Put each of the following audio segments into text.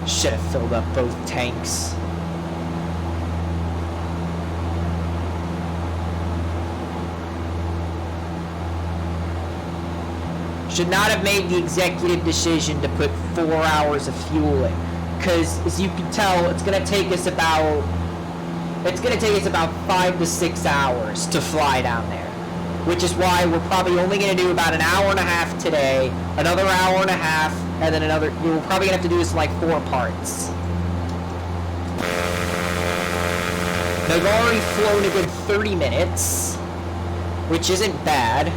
Should have filled up both tanks. Should not have made the executive decision to put 4 hours of fuel in, because as you can tell, it's gonna take us about 5 to 6 hours to fly down there, which is why we're probably only gonna do about an hour and a half today, another hour and a half, and then another. We're probably gonna have to do this in like 4 parts. They've already flown a good 30 minutes, which isn't bad.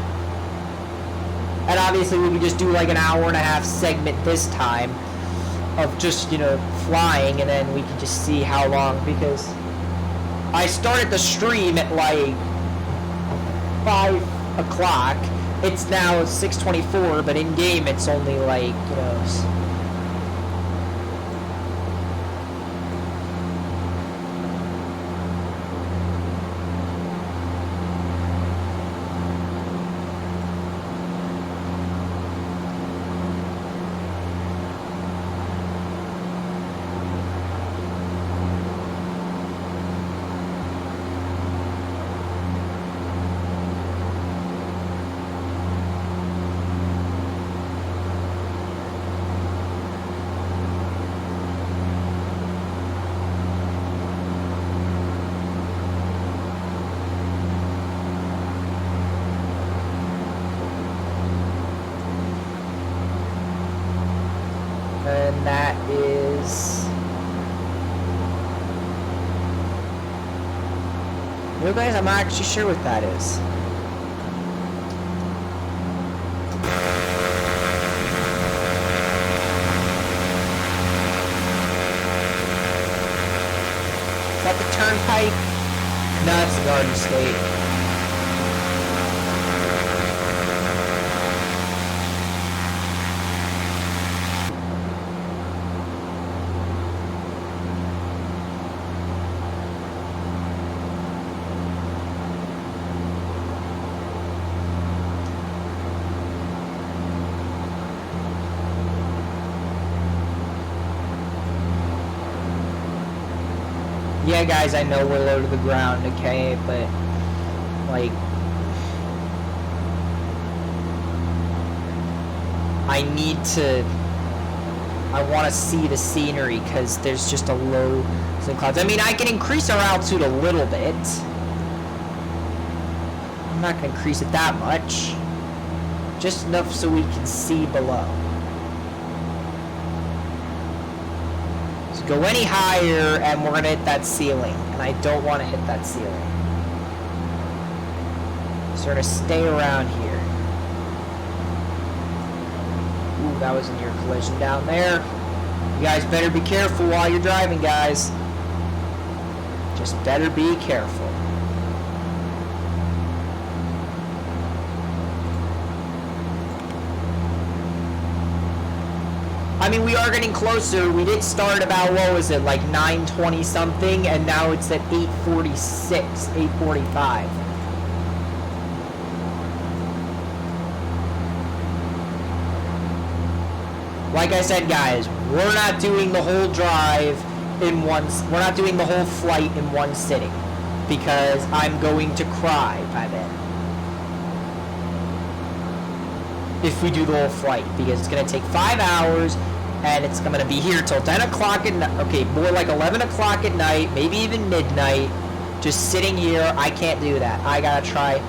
And obviously we could just do like an hour and a half segment this time of just, you know, flying, and then we can just see how long, because I started the stream at like 5 o'clock. It's now 6:24, but in game it's only like, you know, and that is, you guys, I'm not actually sure what that is. Is that the turnpike? No, it's the Garden State. Yeah, guys, I know we're low to the ground, okay, but, like, I want to see the scenery, because there's just a low in clouds. I mean, I can increase our altitude a little bit. I'm not going to increase it that much. Just enough so we can see below. Go any higher and we're gonna hit that ceiling, and I don't want to hit that ceiling, so we're gonna stay around here. Ooh, that was a near collision down there. You guys better be careful while you're driving, guys. Just better be careful. I mean, we are getting closer. We did start about, what was it, like 9:20 something, and now it's at 8:46, 8:45. Like I said, guys, we're not doing the whole drive in we're not doing the whole flight in one sitting, because I'm going to cry by then. If we do the whole flight, because it's going to take 5 hours, and it's going to be here till 10 o'clock at night, okay, more like 11 o'clock at night, maybe even midnight, just sitting here. I can't do that. I got to try.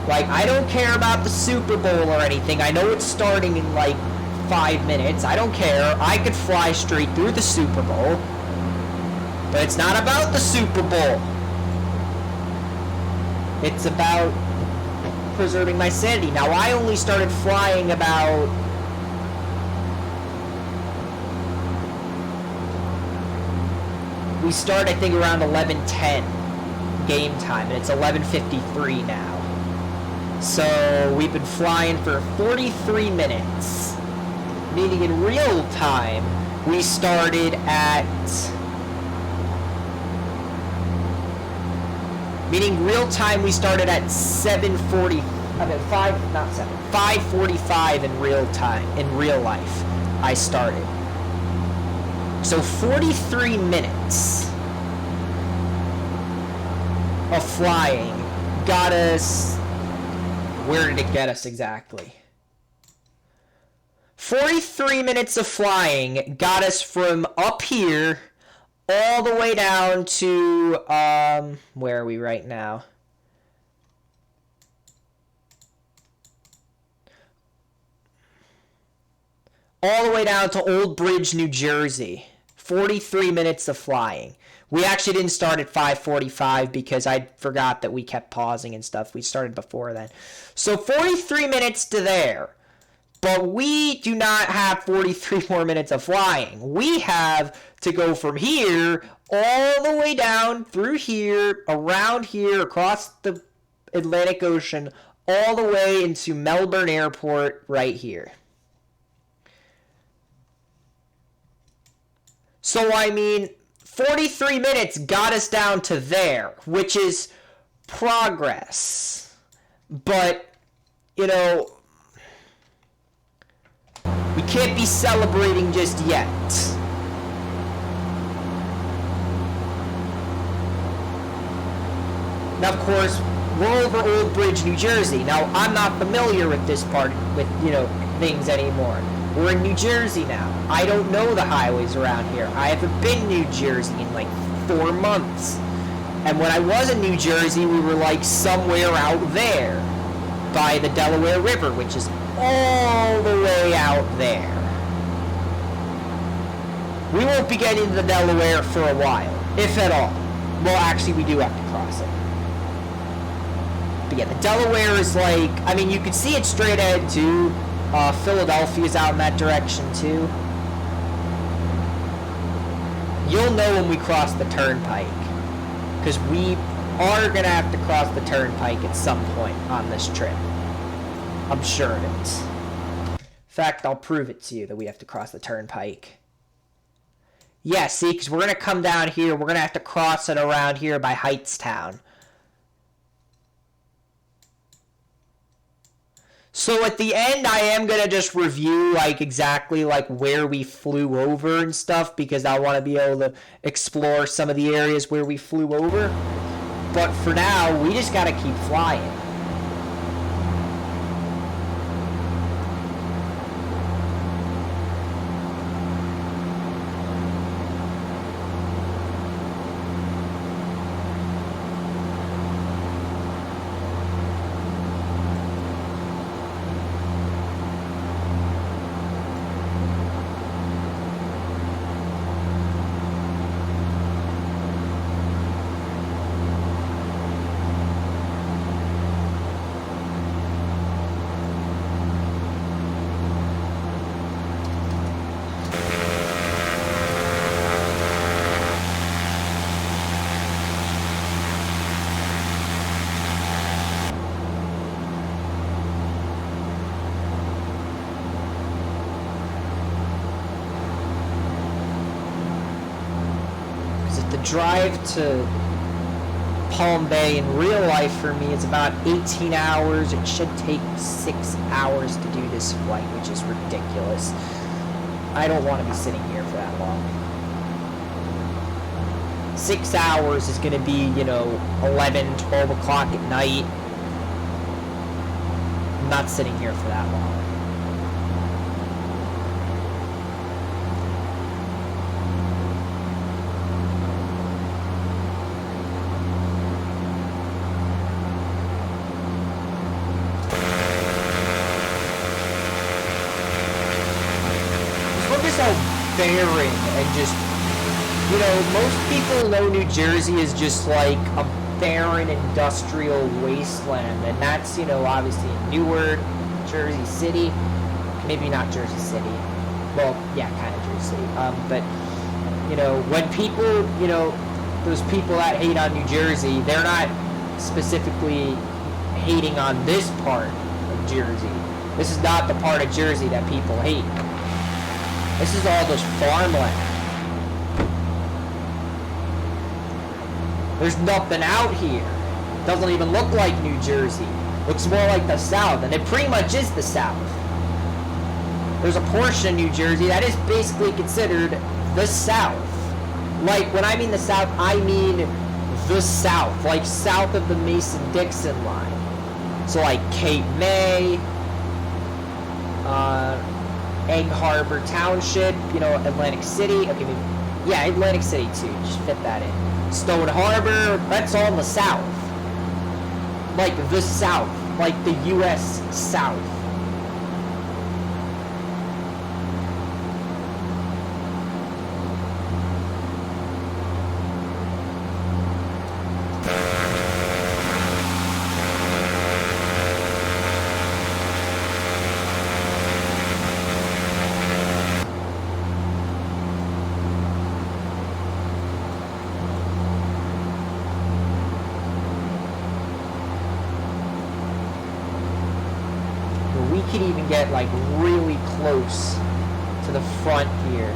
Like, I don't care about the Super Bowl or anything. I know it's starting in like 5 minutes. I don't care. I could fly straight through the Super Bowl, but it's not about the Super Bowl. It's about preserving my sanity. Now, I only started flying about we start, I think, around 11:10 game time, and it's 11:53 now. So we've been flying for 43 minutes, meaning in real time we started at 7:40. I mean 5:45 in real time. In real life, I started. So 43 minutes of flying got us... Where did it get us exactly? 43 minutes of flying got us from up here all the way down to, where are we right now? All the way down to Old Bridge, New Jersey. 43 minutes of flying. We actually didn't start at 5:45 because I forgot that we kept pausing and stuff. We started before then. So 43 minutes to there. But we do not have 43 more minutes of flying. We have to go from here all the way down through here, around here, across the Atlantic Ocean, all the way into Melbourne Airport right here. So, I mean, 43 minutes got us down to there, which is progress. But, you know, we can't be celebrating just yet. Now, of course, we're over Old Bridge, New Jersey. Now, I'm not familiar with this part, with, you know, things anymore. We're in New Jersey now. I don't know the highways around here. I haven't been in New Jersey in like 4 months. And when I was in New Jersey, we were like somewhere out there by the Delaware River, which is all the way out there. We won't be getting to the Delaware for a while, if at all. Well, actually, we do have to cross it. But yeah, the Delaware is like, I mean, you can see it straight ahead too. Philadelphia's out in that direction too. You'll know when we cross the turnpike, because we are going to have to cross the turnpike at some point on this trip. I'm sure of it. In fact, I'll prove it to you that we have to cross the turnpike. Yeah, see, because we're going to come down here. We're going to have to cross it around here by Heightstown. So at the end, I am going to just review, like, exactly, like, where we flew over and stuff, because I want to be able to explore some of the areas where we flew over. But for now, we just got to keep flying. Drive to Palm Bay in real life for me is about 18 hours. It should take 6 hours to do this flight, which is ridiculous. I don't want to be sitting here for that long. 6 hours is going to be, you know, 11, 12 o'clock at night. I'm not sitting here for that long. Barren and just, you know, most people know New Jersey is just like a barren industrial wasteland, and that's, you know, obviously Newark, Jersey City, maybe not Jersey City, well, yeah, kind of Jersey City, but, you know, when people, you know, those people that hate on New Jersey, they're not specifically hating on this part of Jersey. This is not the part of Jersey that people hate. This is all just farmland. There's nothing out here. Doesn't even look like New Jersey. Looks more like the South, and it pretty much is the South. There's a portion of New Jersey that is basically considered the south. Like, when I mean the south, I mean the south. Like, south of the Mason-Dixon line. So, like, Cape May, Egg Harbor Township, you know, Atlantic City. Okay, maybe, yeah, Atlantic City, too. Just fit that in. Stone Harbor, that's all in the south. Like, the south. Like, the U.S. South. Could even get like really close to the front here.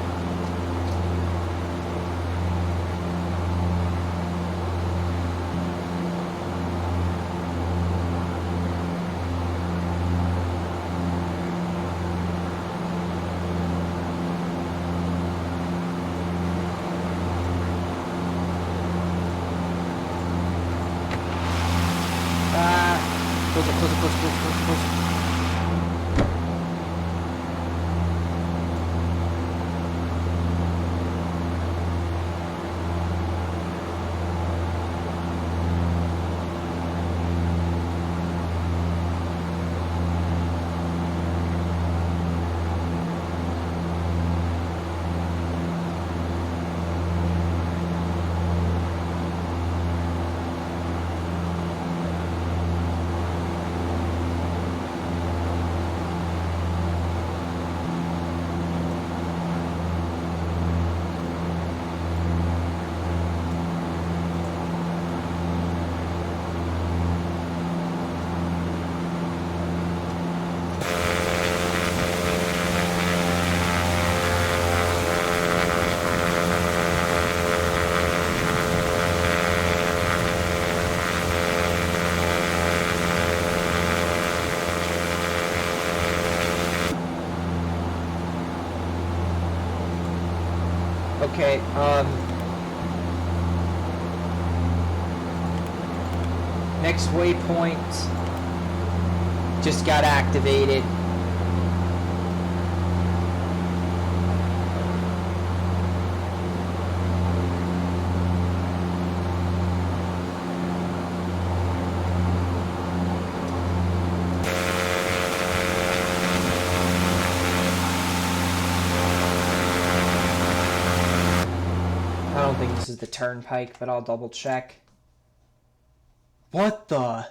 Closer. Okay, next waypoint just got activated. I don't think this is the turnpike, but I'll double check. What the?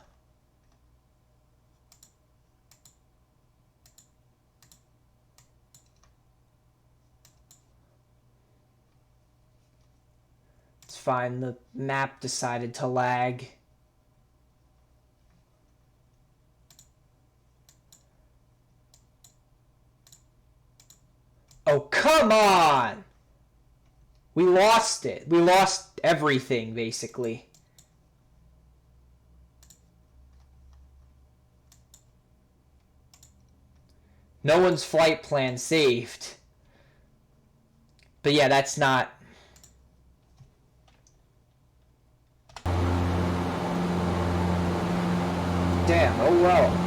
It's fine, the map decided to lag. Oh, come on! We lost it. We lost everything, basically. No one's flight plan saved. But yeah, that's not... Damn, oh well.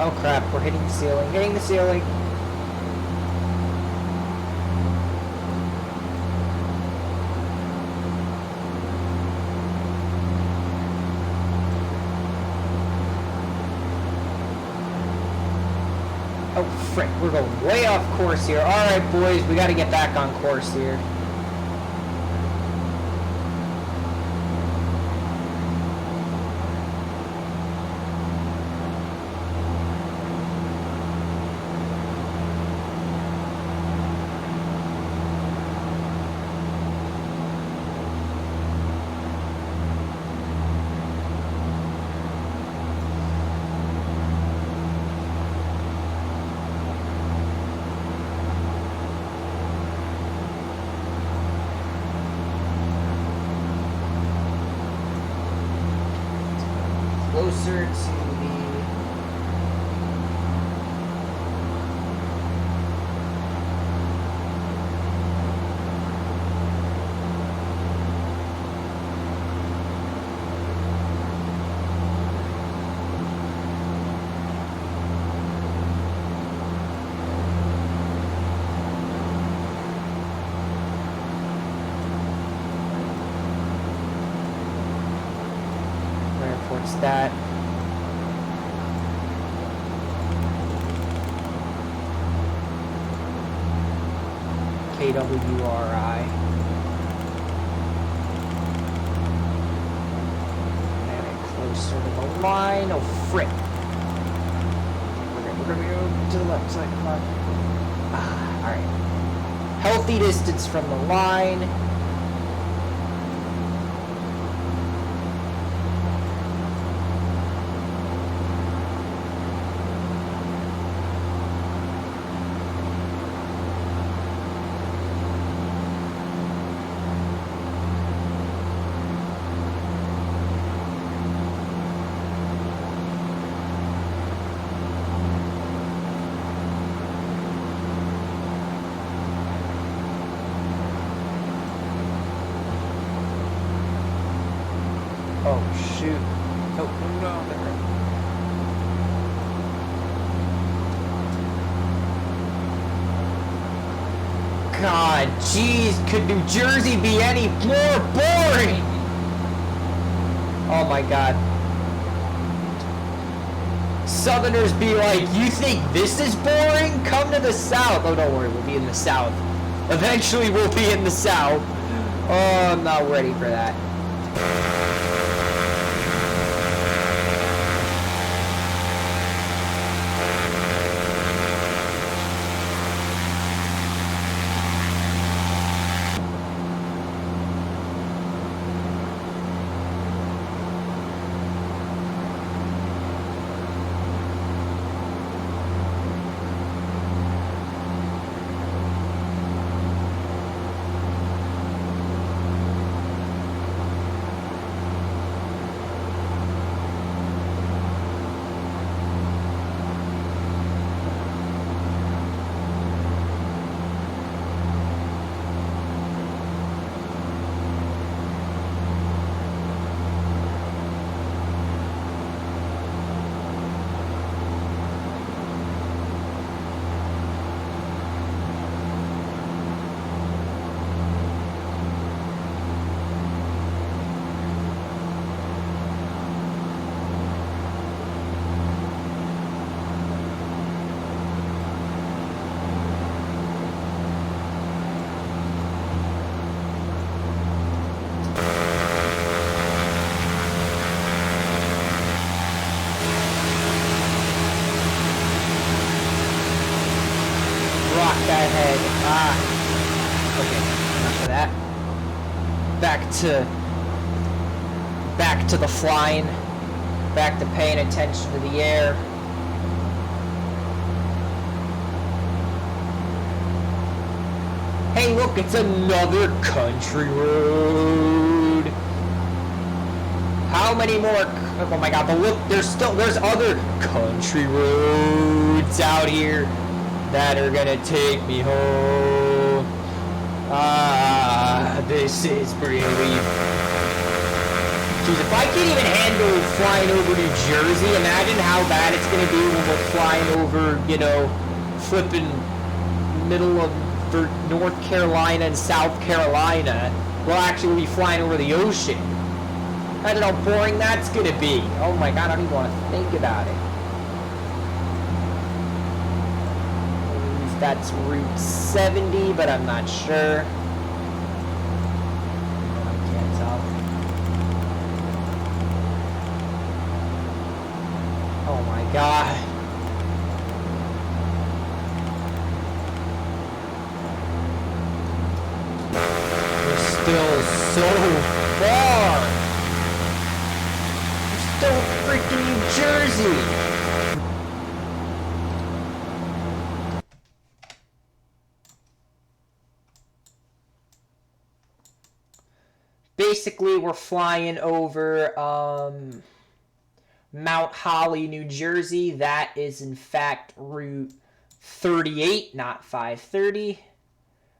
Oh crap, we're hitting the ceiling, hitting the ceiling. Oh frick, we're going way off course here. Alright boys, we gotta get back on course here. Closer to the... What's that? KWRI. And closer to the line. Oh frick! We're gonna go to the left side. Come on. All right. Healthy distance from the line. Oh shoot. Oh, no, God, jeez, could New Jersey be any more boring? Oh my God. Southerners be like, you think this is boring? Come to the South. Oh, don't worry, we'll be in the South. Eventually we'll be in the South. Oh, I'm not ready for that. That head. Okay, enough of that. Back to the flying. Back to paying attention to the air. Hey, look, it's another country road. How many more? Oh my God! But look, there's other country roads out here that are gonna take me home. This is really Jeez, if I can't even handle flying over New Jersey, imagine how bad it's gonna be when we're flying over, you know, flipping middle of North Carolina and South Carolina. We'll actually be flying over the ocean. Imagine how boring that's gonna be. Oh my god, I don't even want to think about it. I believe that's Route 70, but I'm not sure. I can't tell. Oh my god. We're still so far. We're still freaking New Jersey. Basically, we're flying over Mount Holly, New Jersey. That is, in fact, Route 38, not 530.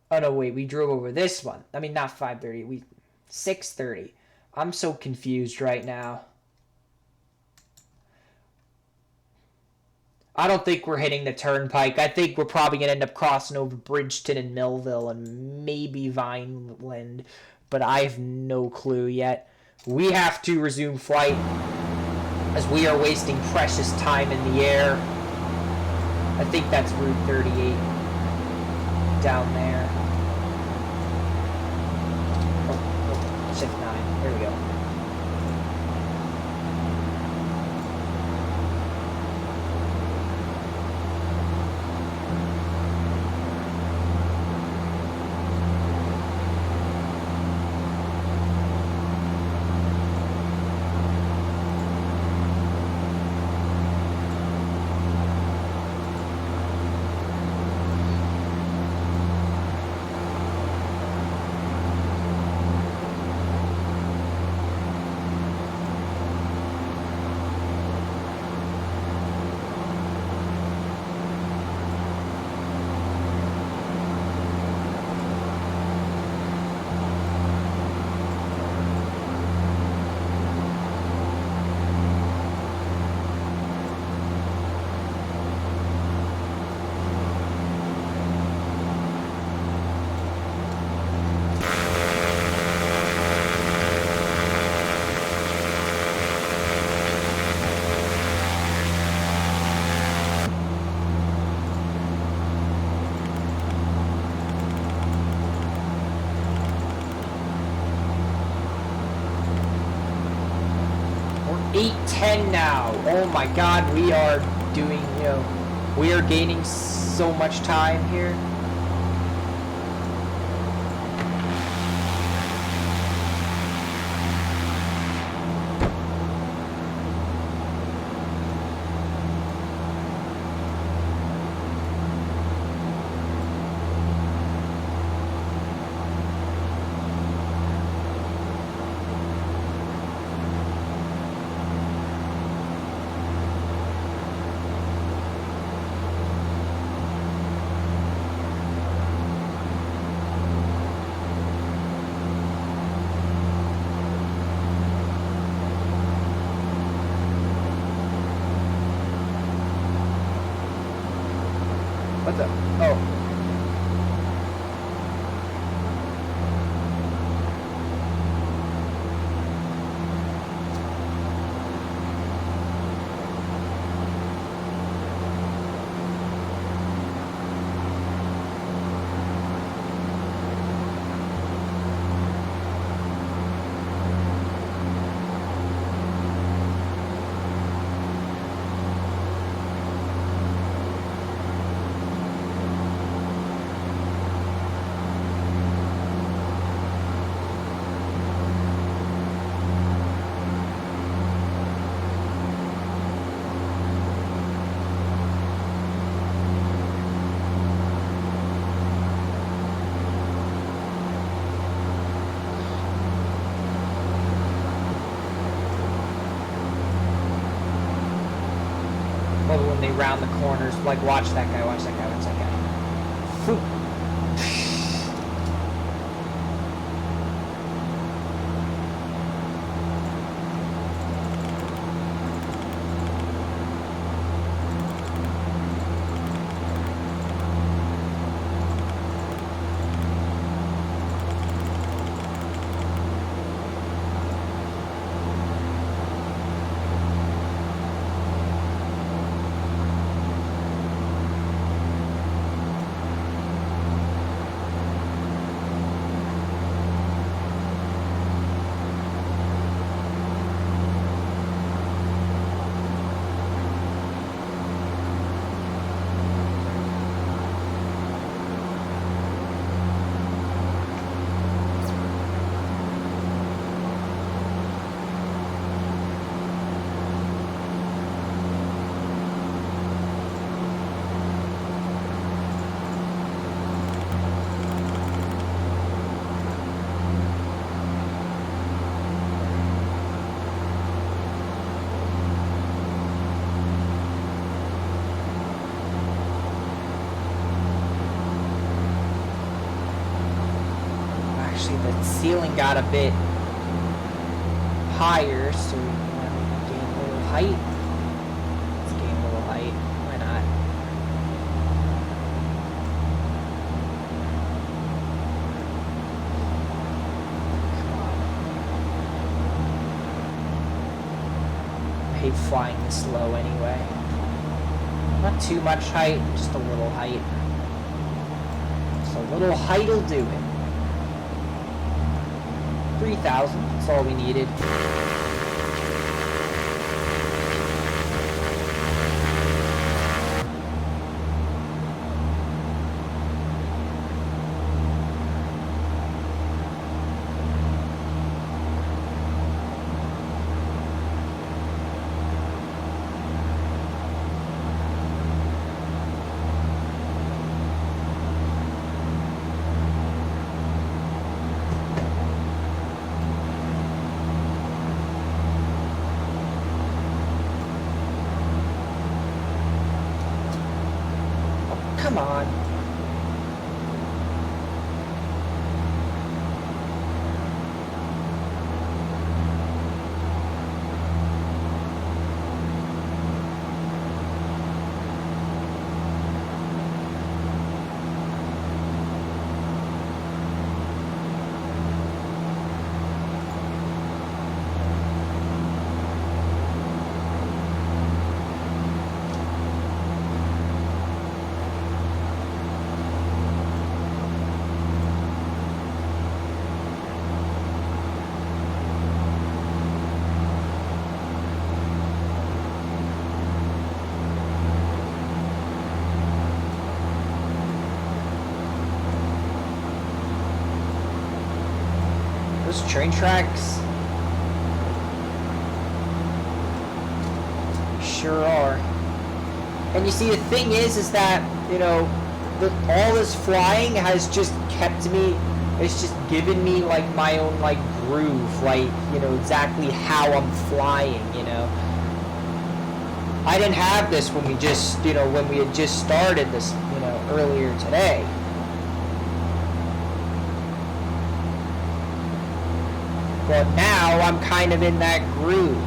Oh, no, wait, we drove over this one. I mean, not 530, 630. I'm so confused right now. I don't think we're hitting the turnpike. I think we're probably going to end up crossing over Bridgetown and Millville and maybe Vineland, but I have no clue yet. We have to resume flight as we are wasting precious time in the air. I think that's Route 38 down there. Oh, shift 9. There we go. We're 8:10 now. Oh my god, we are doing, you know, we are gaining so much time here. What the? Oh. When they round the corners, like watch that guy, watch that guy, watch that guy. Phew. see the ceiling got a bit higher, so we can gain a little height. Let's gain a little height. Why not? I hate flying this low anyway. Not too much height, just a little height. So a little height will do it. 3,000, that's all we needed. Come on. Train tracks sure are. And you see, the thing is that, you know, all this flying has just kept me, it's just given me like my own like groove, like, you know, exactly how I'm flying, you know. I didn't have this when we just, you know, when we had just started this, you know, earlier today. But now I'm kind of in that groove.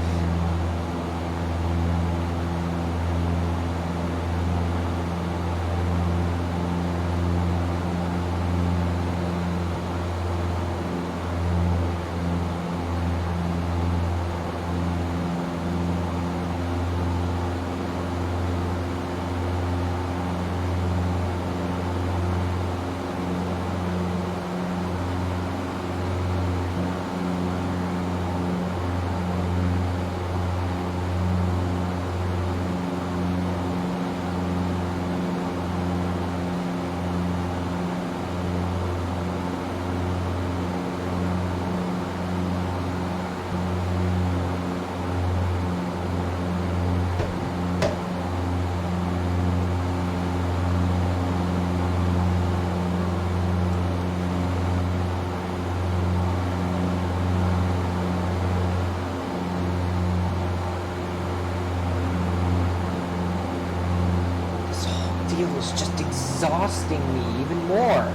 Is just exhausting me even more.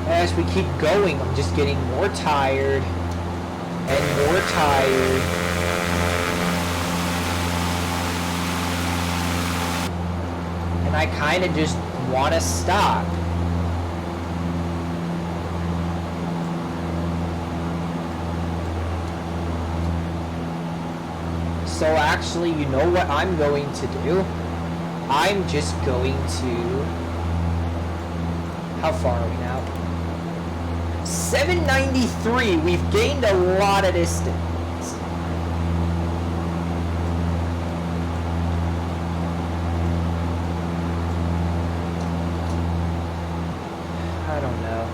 As we keep going, I'm just getting more tired and more tired. And I kind of just want to stop. So actually, you know what I'm going to do? I'm just going to... How far are we now? 793. We've gained a lot of distance. I don't know.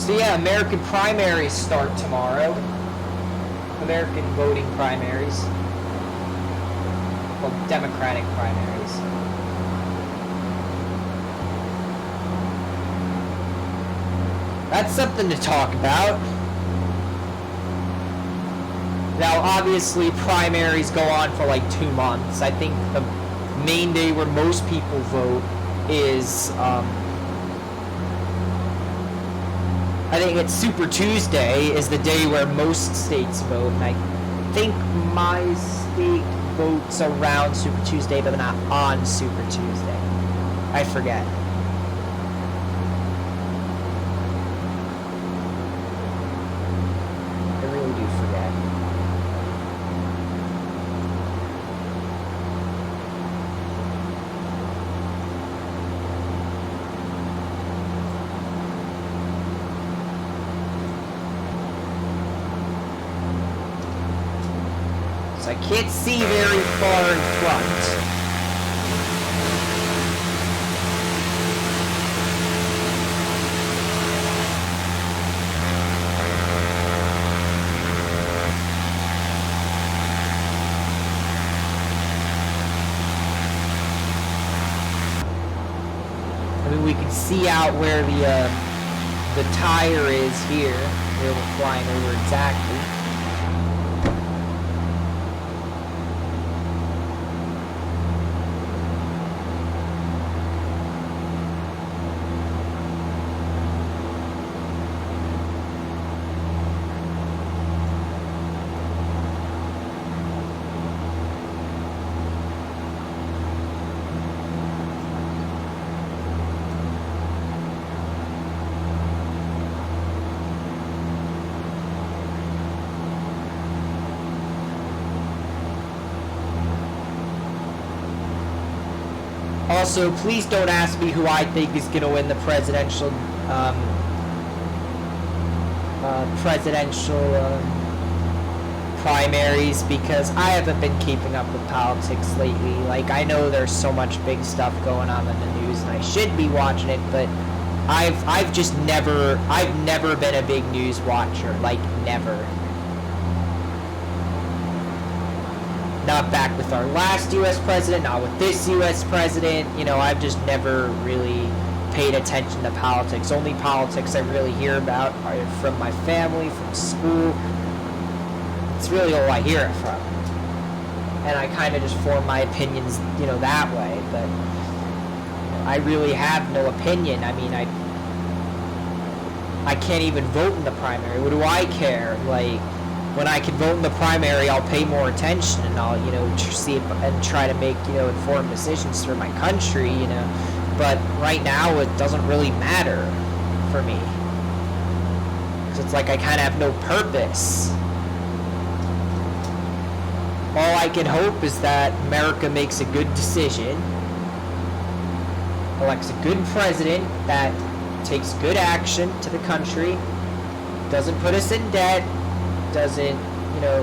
So yeah, American primaries start tomorrow. American voting primaries. Well, Democratic primaries. That's something to talk about. Now, obviously, primaries go on for like 2 months. I think the main day where most people vote is, I think it's Super Tuesday is the day where most states vote. And I think my state votes around Super Tuesday, but not on Super Tuesday. I forget. I really do forget. So I can't see very far in front. I mean, we can see out where the tire is here, where we're flying over exactly. Also, please don't ask me who I think is going to win the presidential primaries, because I haven't been keeping up with politics lately. Like, I know there's so much big stuff going on in the news, and I should be watching it, but I've never been a big news watcher. Like, never. Not back with our last U.S. president, not with this U.S. president. You know, I've just never really paid attention to politics. Only politics I really hear about are from my family, from school. It's really all I hear it from. And I kind of just form my opinions, you know, that way. But I really have no opinion. I mean, I can't even vote in the primary. What do I care? Like, when I can vote in the primary, I'll pay more attention, and I'll, you know, see it and try to make, you know, informed decisions for my country, you know. But right now, it doesn't really matter for me. Because it's like I kind of have no purpose. All I can hope is that America makes a good decision, elects a good president that takes good action to the country, doesn't put us in debt, doesn't, you know,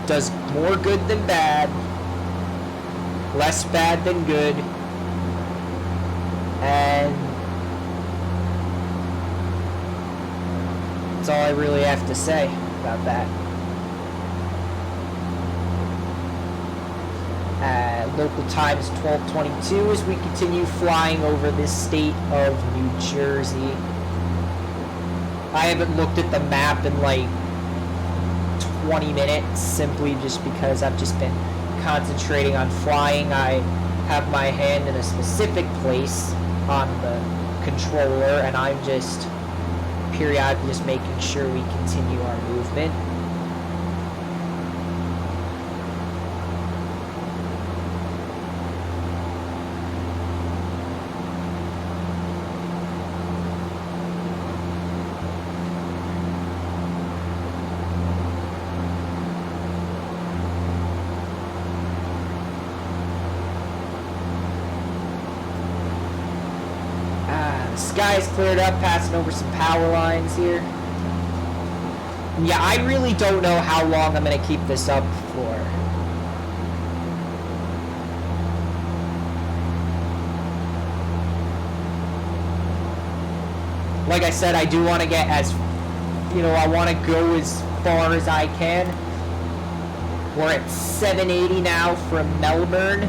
does more good than bad, less bad than good, and that's all I really have to say about that. Local time is 12:22 as we continue flying over this state of New Jersey. I haven't looked at the map in like 20 minutes, simply just because I've just been concentrating on flying. I have my hand in a specific place on the controller, and I'm just periodically just making sure we continue our movement. Sky's cleared up, passing over some power lines here. Yeah, I really don't know how long I'm going to keep this up for. like I said, I do want to get as, you know, I want to go as far as I can. We're at 780 now from Melbourne.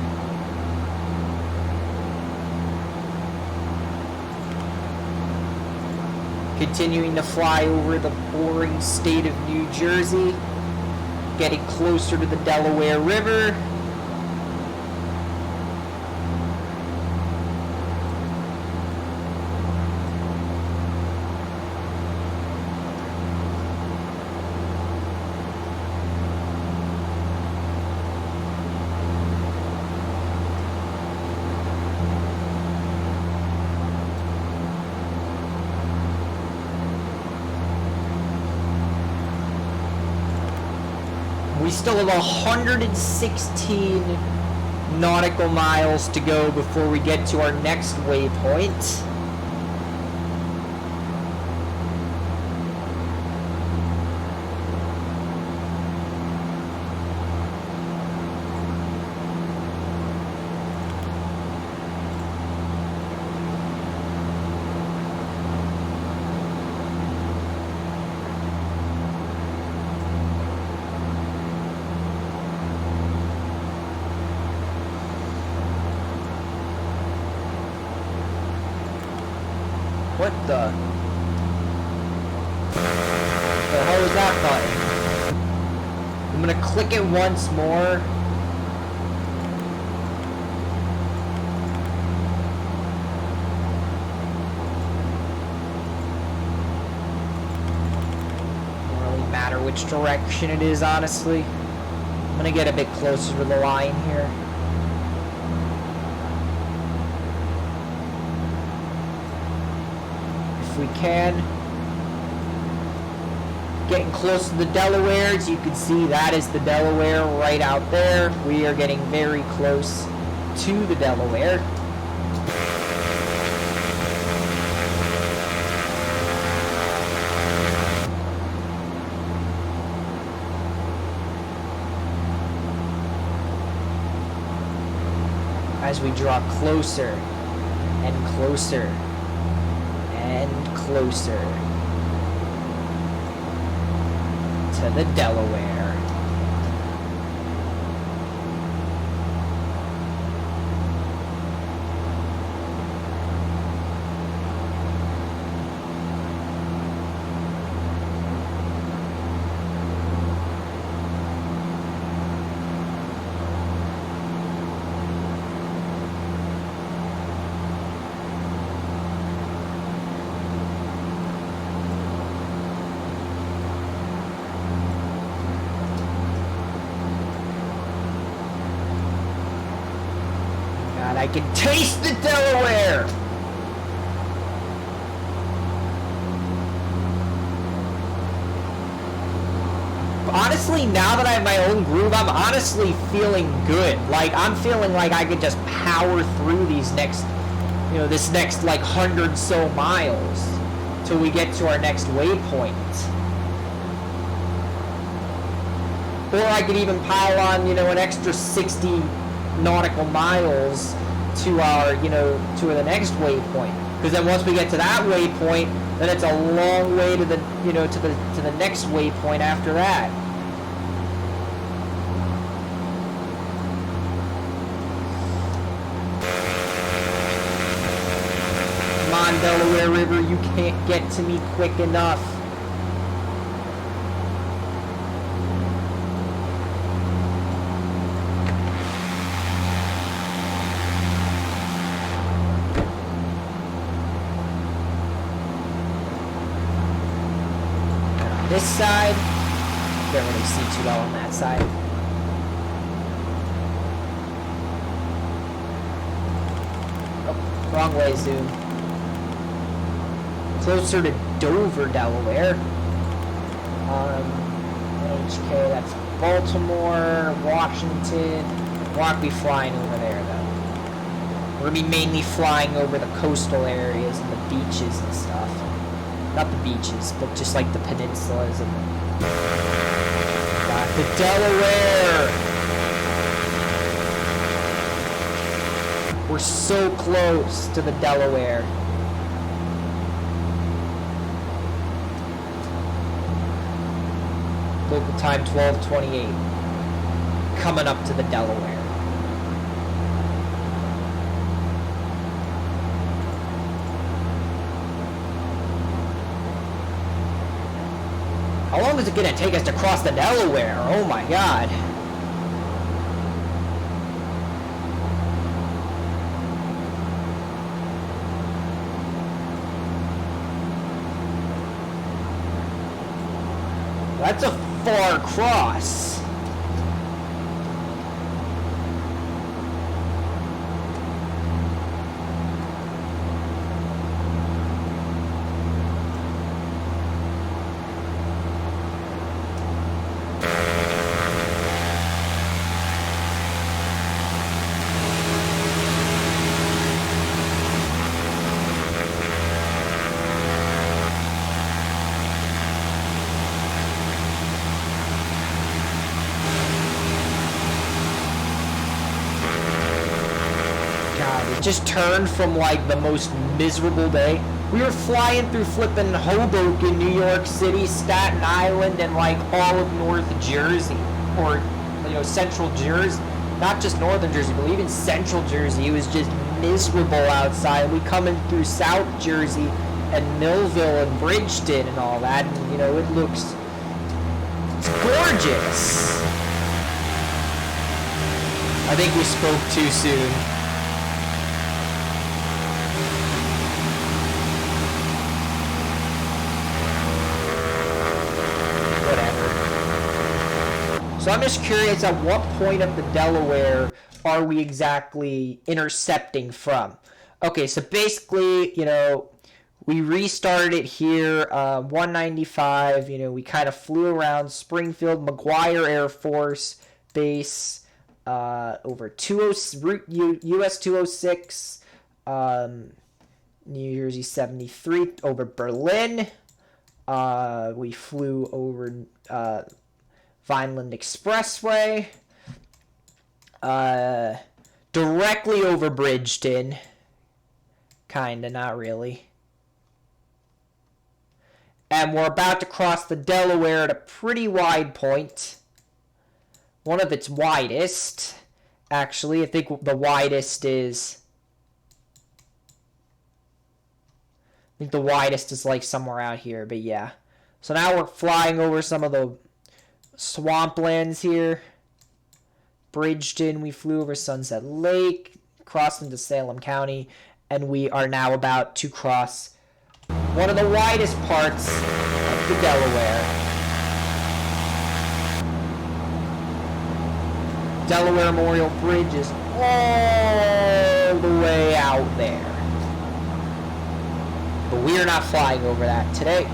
Continuing to fly over the boring state of New Jersey. Getting closer to the Delaware River. We still have 116 nautical miles to go before we get to our next waypoint. What the hell is that button? I'm gonna click it once more. Doesn't really matter which direction it is, honestly. I'm gonna get a bit closer to the line here. If we can. Getting close to the Delaware, as you can see, that is the Delaware right out there. We are getting very close to the Delaware. As we draw closer and closer and closer to the Delaware. I can taste the Delaware! Honestly, now that I have my own groove, I'm honestly feeling good. Like, I'm feeling like I could just power through these next, you know, this next, like, 100 so miles till we get to our next waypoint. Or I could even pile on, you know, an extra 60 nautical miles to our, you know, to the next waypoint. Because then once we get to that waypoint, then it's a long way to the, you know, to the next waypoint after that. Come on, Delaware River, you can't get to me quick enough. This side, can't really see too well on that side. Oh, wrong way, zoom. Closer to Dover, Delaware. HK, that's Baltimore, Washington. Won't be flying over there, though. We're gonna be mainly flying over the coastal areas and the beaches and stuff. Not the beaches, but just like the peninsulas and the Delaware. We're so close to the Delaware. local time 12:28, coming up to the Delaware. How long is it going to take us to cross the Delaware? Oh my god. That's a far cross. Just turned from like the most miserable day. We were flying through flipping Hoboken, New York City, Staten Island, and like all of North Jersey, or Central Jersey. Not just Northern Jersey, but even Central Jersey. It was just miserable outside. We coming through South Jersey and Millville and Bridgetown and all that, and it looks gorgeous. I think we spoke too soon. So I'm just curious, at what point of the Delaware are we exactly intercepting from? Okay, so basically, we restarted it here, 195, we kind of flew around Springfield, McGuire Air Force Base, over US 206, New Jersey 73, over Berlin. We flew over, Vineland Expressway, directly over Bridgetown, kinda, not really. And we're about to cross the Delaware at a pretty wide point. One of its widest, actually. I think the widest is... I think the widest is like somewhere out here, but yeah. So now we're flying over some of the swamplands here. Bridgetown, we flew over Sunset Lake, crossed into Salem County, and we are now about to cross one of the widest parts of the Delaware. Delaware Memorial Bridge is all the way out there. But we are not flying over that today.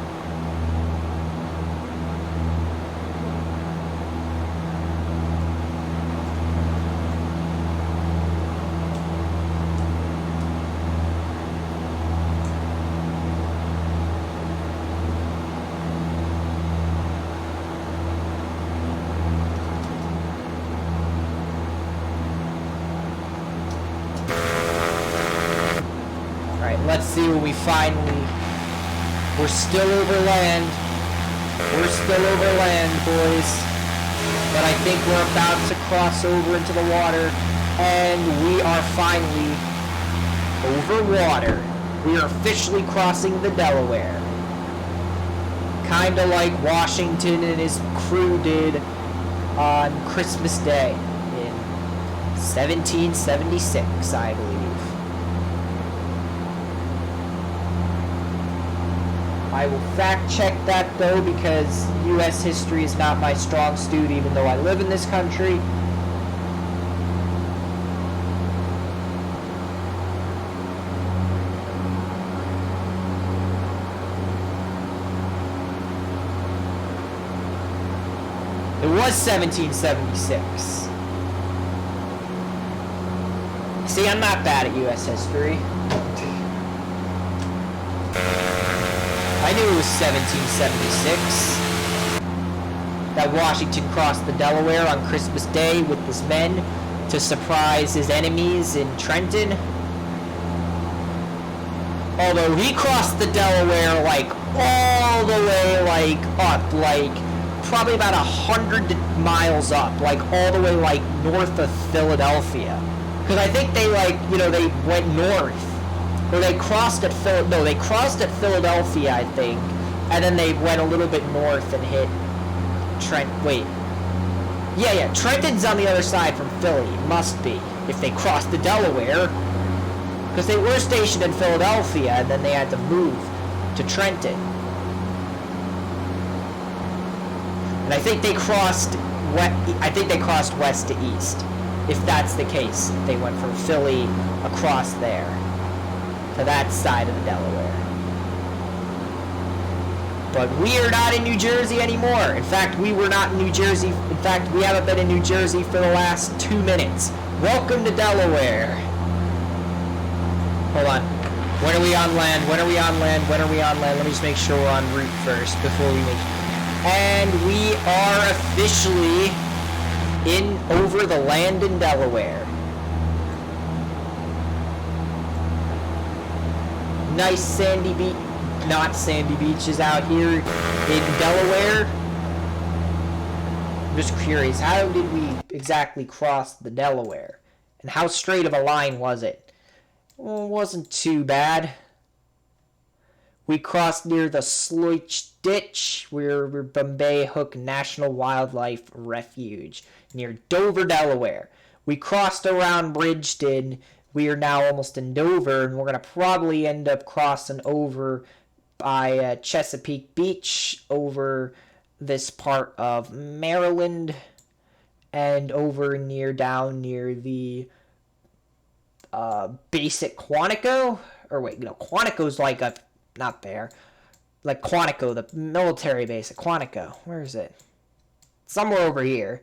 Let's see what we finally... We're still over land. We're still over land, boys. But I think we're about to cross over into the water. And we are finally over water. We are officially crossing the Delaware. Kinda like Washington and his crew did on Christmas Day in 1776, I believe. I will fact check that though, because U.S. history is not my strong suit, even though I live in this country. It was 1776. See, I'm not bad at U.S. history. I knew it was 1776 that Washington crossed the Delaware on Christmas Day with his men to surprise his enemies in Trenton. Although he crossed the Delaware like all the way like up, like probably about 100 miles up, like all the way like north of Philadelphia. Because I think they they went north. Or they crossed at they crossed at Philadelphia, I think. And then they went a little bit north and hit wait. Yeah, Trenton's on the other side from Philly. It must be. If they crossed the Delaware. Because they were stationed in Philadelphia and then they had to move to Trenton. And I think they crossed west to east. If that's the case. They went from Philly across there to that side of the Delaware. But we are not in New Jersey anymore. In fact, we were not in New Jersey. In fact, we haven't been in New Jersey for the last 2 minutes. Welcome to Delaware. Hold on. When are we on land? When are we on land? When are we on land? Let me just make sure we're on route first before we make... And we are officially over the land in Delaware. Nice sandy beach. Not sandy beaches out here in Delaware. I'm just curious, how did we exactly cross the Delaware? And how straight of a line was it? Well, it wasn't too bad. We crossed near the Sloich Ditch, we're Bombay Hook National Wildlife Refuge, near Dover, Delaware. We crossed around Bridgetown. We are now almost in Dover, and we're going to probably end up crossing over by Chesapeake Beach, over this part of Maryland, and over down near the basic Quantico. Or wait, no, Quantico's like a, not there. Like Quantico, the military base at Quantico. Where is it? Somewhere over here.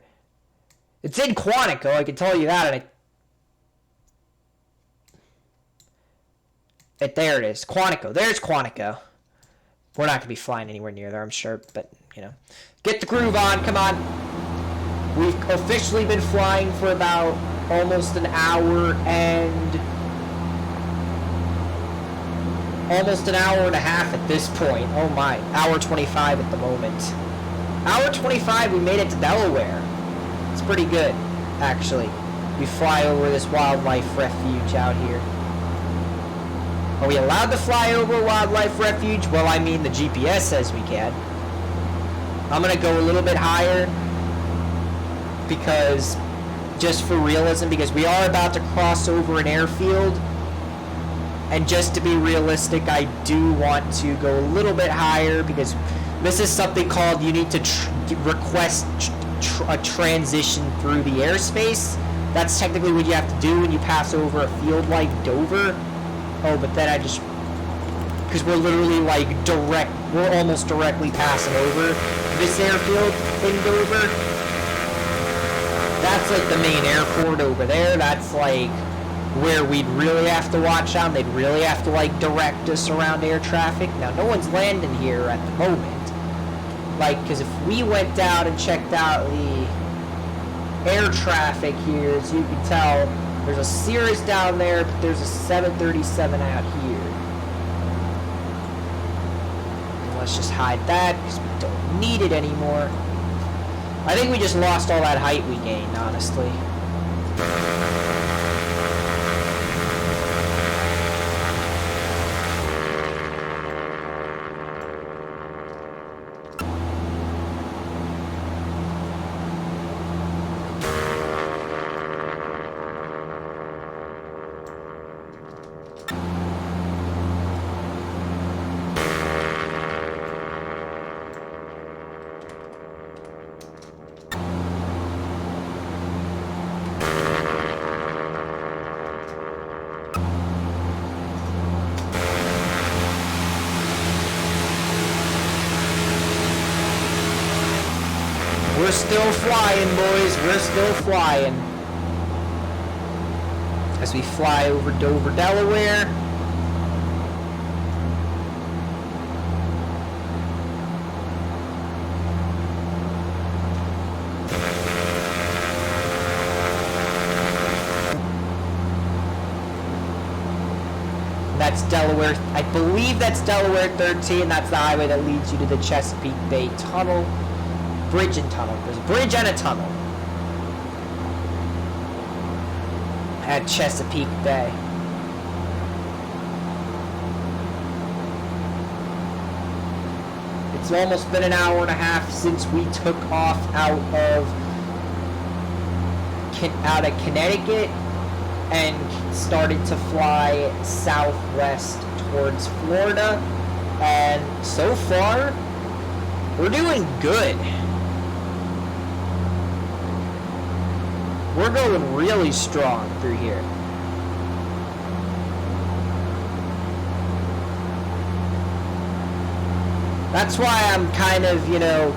It's in Quantico, I can tell you that, and there it is. Quantico. There's Quantico. We're not going to be flying anywhere near there, I'm sure, but, you know. Get the groove on, come on. We've officially been flying for about almost an hour and... almost an hour and a half at this point. Oh my. Hour 25 at the moment. Hour 25, we made it to Delaware. It's pretty good, actually. We fly over this wildlife refuge out here. Are we allowed to fly over a wildlife refuge? Well, I mean, the GPS says we can. I'm going to go a little bit higher because, just for realism, because we are about to cross over an airfield. And just to be realistic, I do want to go a little bit higher because this is something called, you need to request a transition through the airspace. That's technically what you have to do when you pass over a field like Dover. Oh, but then because we're literally like we're almost directly passing over this airfield in Dover. That's like the main airport over there. That's like where we'd really have to watch out. They'd really have to like direct us around air traffic. Now, no one's landing here at the moment. Like, because if we went down and checked out the air traffic here, as you can tell, there's a Cirrus down there, but there's a 737 out here. And let's just hide that, because we don't need it anymore. I think we just lost all that height we gained, honestly. We're still flying, boys. We're still flying. As we fly over Dover, Delaware. That's Delaware. I believe that's Delaware 13. That's the highway that leads you to the Chesapeake Bay Tunnel. bridge and tunnel. There's a bridge and a tunnel at Chesapeake Bay. It's almost been an hour and a half since we took off out of Connecticut and started to fly southwest towards Florida, and so far we're doing good. We're going really strong through here. That's why I'm kind of, you know,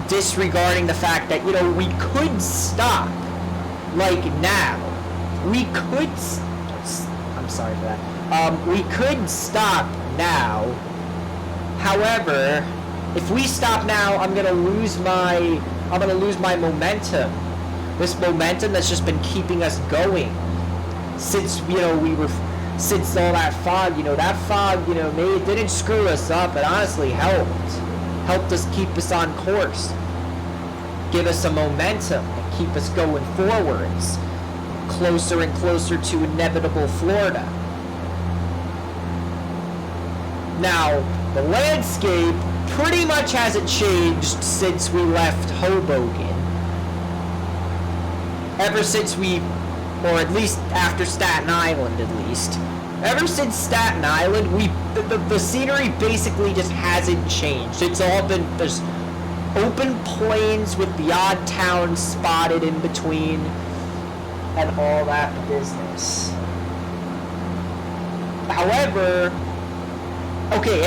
disregarding the fact that, you know, we could stop, like now. We could, I'm sorry for that. We could stop now. However, if we stop now, I'm gonna lose my momentum. This momentum that's just been keeping us going since, you know, since all that fog, you know, that fog, you know, it didn't screw us up. It honestly helped us keep us on course, give us some momentum, and keep us going forwards, closer and closer to inevitable Florida. Now, the landscape pretty much hasn't changed since we left Hoboken. Ever since or at least after Staten Island, at least. Ever since Staten Island, the scenery basically just hasn't changed. It's all been, there's open plains with the odd town spotted in between, and all that business. However, okay,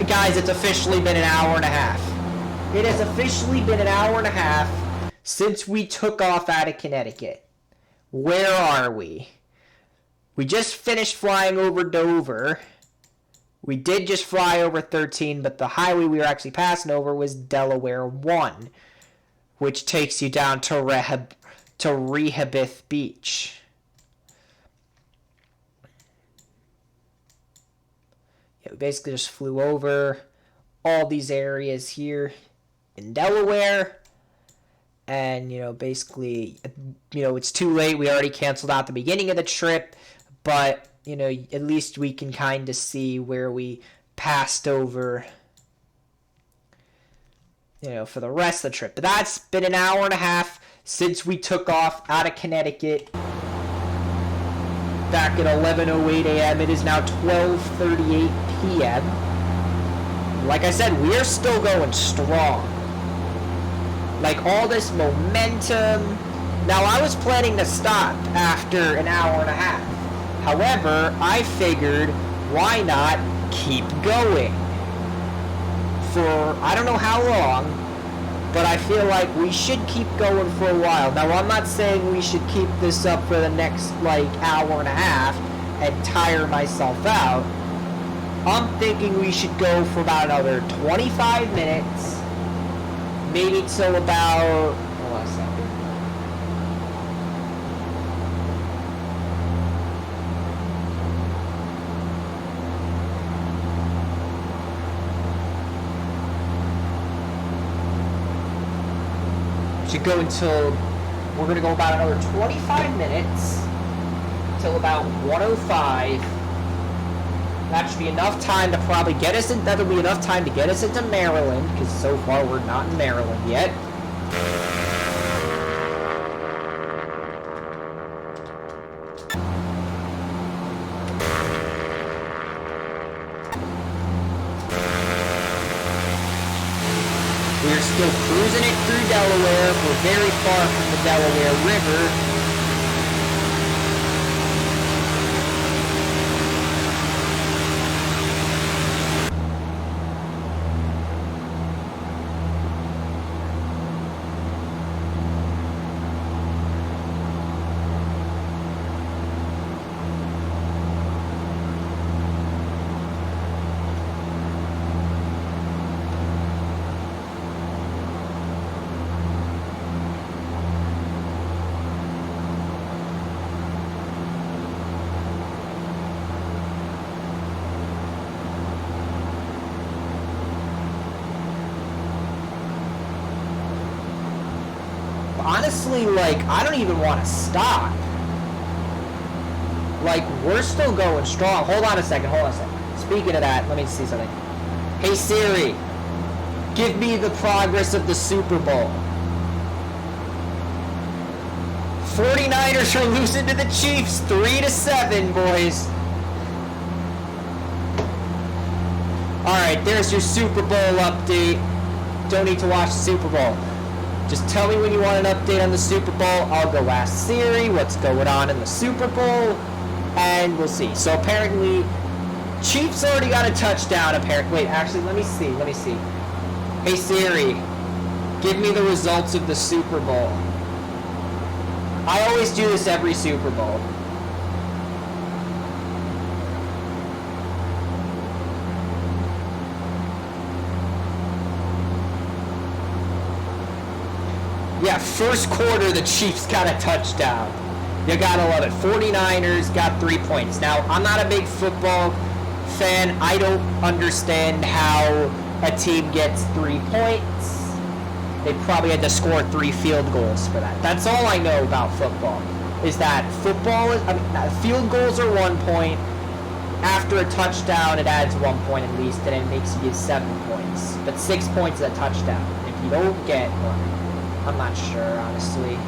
guys, it's officially been an hour and a half. It has officially been an hour and a half since we took off out of Connecticut. Where are we? We just finished flying over Dover. We did just fly over 13, but the highway we were actually passing over was Delaware 1, which takes you down to Rehoboth Beach. Yeah, we basically just flew over all these areas here in Delaware. And, you know, basically, you know, it's too late. We already canceled out the beginning of the trip. But, you know, at least we can kind of see where we passed over, you know, for the rest of the trip. But that's been an hour and a half since we took off out of Connecticut back at 11:08 a.m. It is now 12:38 p.m. Like I said, we're still going strong. Like, all this momentum. Now, I was planning to stop after an hour and a half. However, I figured, why not keep going? For, I don't know how long, but I feel like we should keep going for a while. Now, I'm not saying we should keep this up for the next, like, hour and a half and tire myself out. I'm thinking we should go for about another 25 minutes. Maybe till about, hold on a second. Should go until, we're going to go about another 25 minutes till about 1:05. That should be enough time to probably get us in. That'll be enough time to get us into Maryland, because so far we're not in Maryland yet. We're still cruising it through Delaware. We're very far from the Delaware River. honestly, like, I don't even want to stop. Like, we're still going strong. Hold on a second. Speaking of that, let me see something. Hey, Siri, give me the progress of the Super Bowl. 49ers are losing to the Chiefs 3-7, boys. Alright, there's your Super Bowl update. Don't need to watch the Super Bowl. Just tell me when you want an update on the Super Bowl. I'll go ask Siri what's going on in the Super Bowl, and we'll see. So apparently, Chiefs already got a touchdown. Wait, actually, let me see. Hey Siri, give me the results of the Super Bowl. I always do this every Super Bowl. Yeah, first quarter, the Chiefs got a touchdown. You gotta love it. 49ers got 3 points. Now, I'm not a big football fan. I don't understand how a team gets 3 points. They probably had to score 3 field goals for that. That's all I know about football. Is that football is, field goals are 1 point. After a touchdown, it adds 1 point at least, and it makes you 7 points. But 6 points is a touchdown. If you don't get one, I'm not sure, honestly.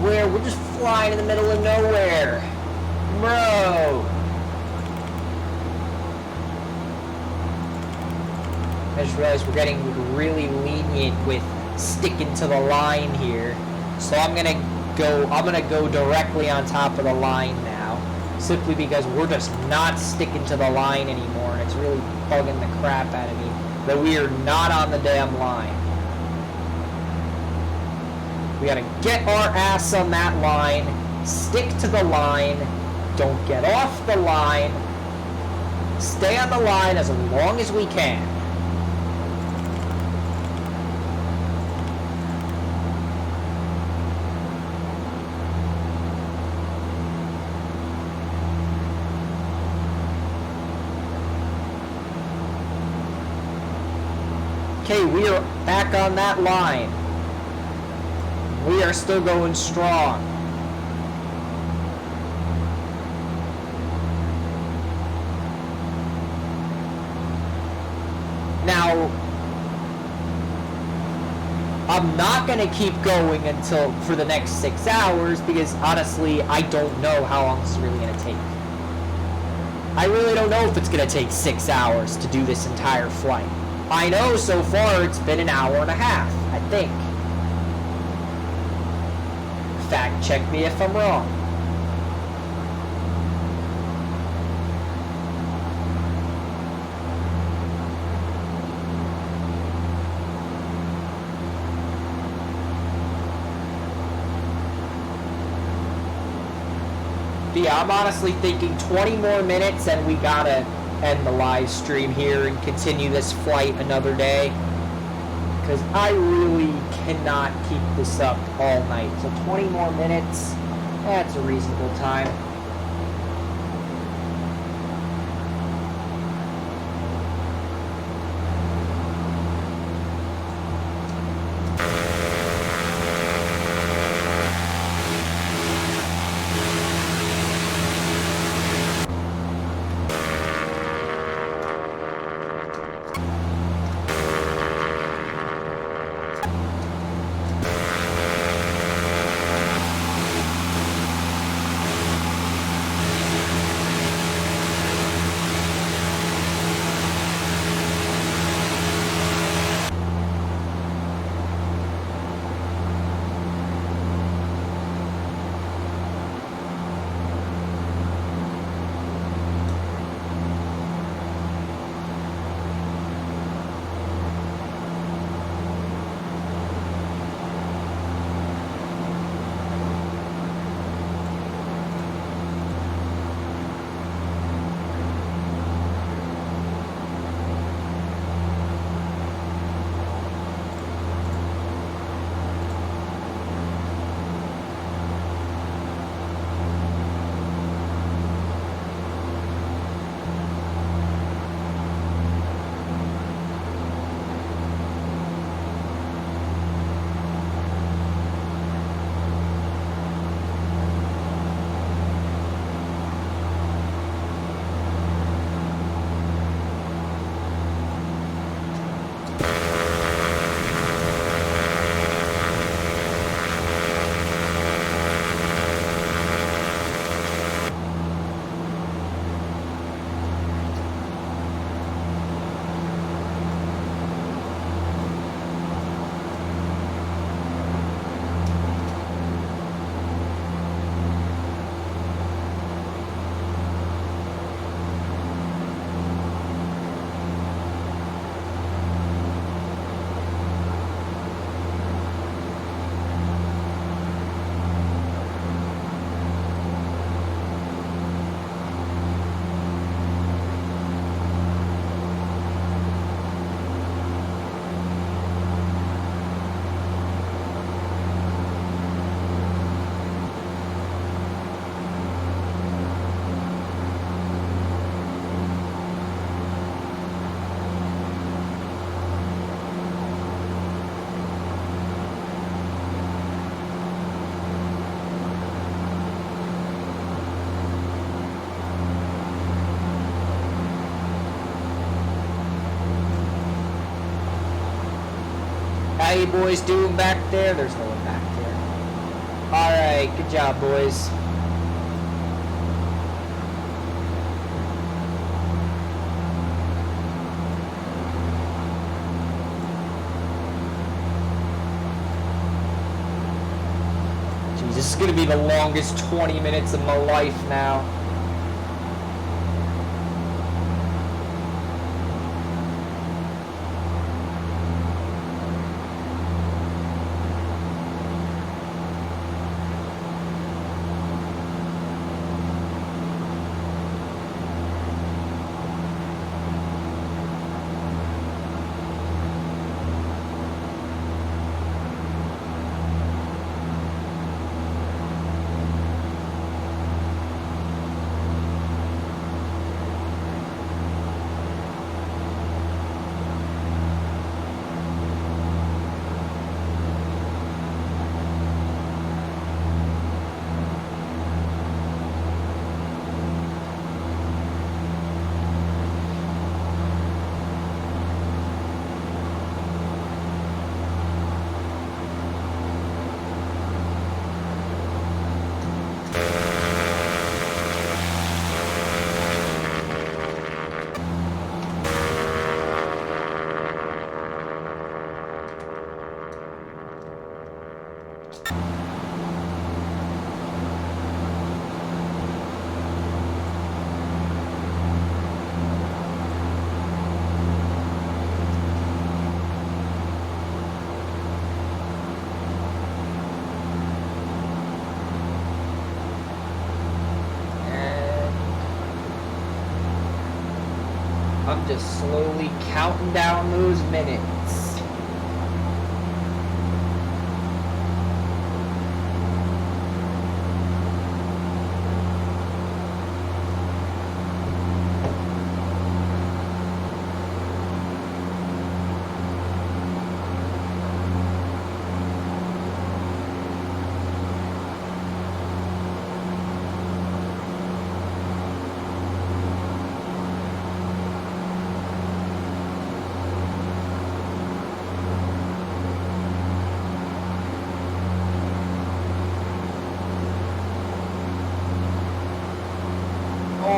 We're just flying in the middle of nowhere. Bro. I just realized we're getting really lenient with sticking to the line here. So I'm gonna go directly on top of the line now. Simply because we're just not sticking to the line anymore, and it's really bugging the crap out of me that we are not on the damn line. We gotta get our ass on that line, stick to the line, don't get off the line, stay on the line as long as we can. Okay, we are back on that line. We are still going strong. Now, I'm not going to keep going for the next 6 hours because honestly, I don't know how long this is really going to take. I really don't know if it's going to take 6 hours to do this entire flight. I know so far it's been an hour and a half, I think. Fact check me if I'm wrong. But yeah, I'm honestly thinking 20 more minutes and we gotta end the live stream here and continue this flight another day. Because I really cannot keep this up all night. So 20 more minutes, that's a reasonable time. How you boys doing back there? There's no one back there. Alright, good job, boys. Jeez, this is gonna be the longest 20 minutes of my life now. I'm just slowly counting down those minutes.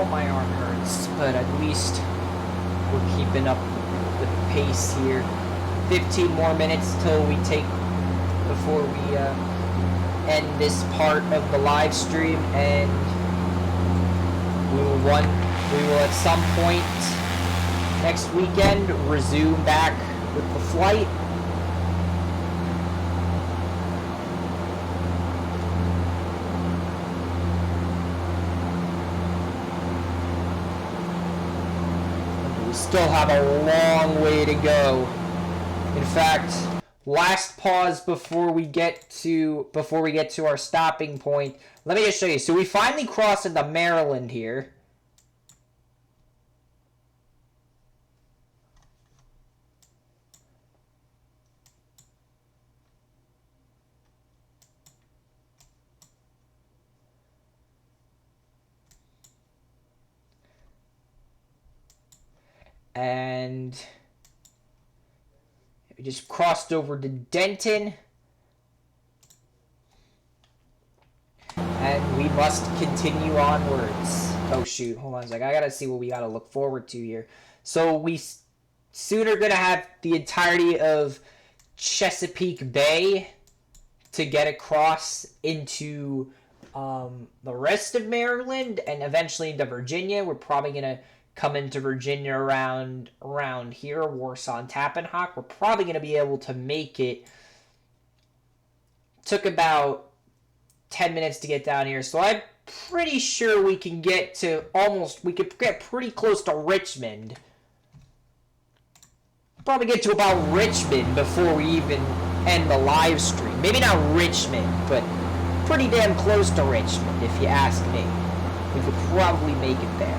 My arm hurts, but at least we're keeping up the pace here. 15 more minutes till we take before we end this part of the live stream, and we will at some point next weekend resume back with the flight. Still have a long way to go. In fact, last pause before we get to our stopping point. Let me just show you. So we finally crossed into Maryland here. And we just crossed over to Denton. And we must continue onwards. Oh, shoot. Hold on a second. I gotta see what we gotta look forward to here. So we soon are gonna have the entirety of Chesapeake Bay to get across into the rest of Maryland and eventually into Virginia. We're probably gonna come into Virginia around here, Warsaw and Tappahannock. We're probably going to be able to make it. Took about 10 minutes to get down here, so I'm pretty sure we can get to we could get pretty close to Richmond. Probably get to about Richmond before we even end the live stream. Maybe not Richmond, but pretty damn close to Richmond, if you ask me. We could probably make it there.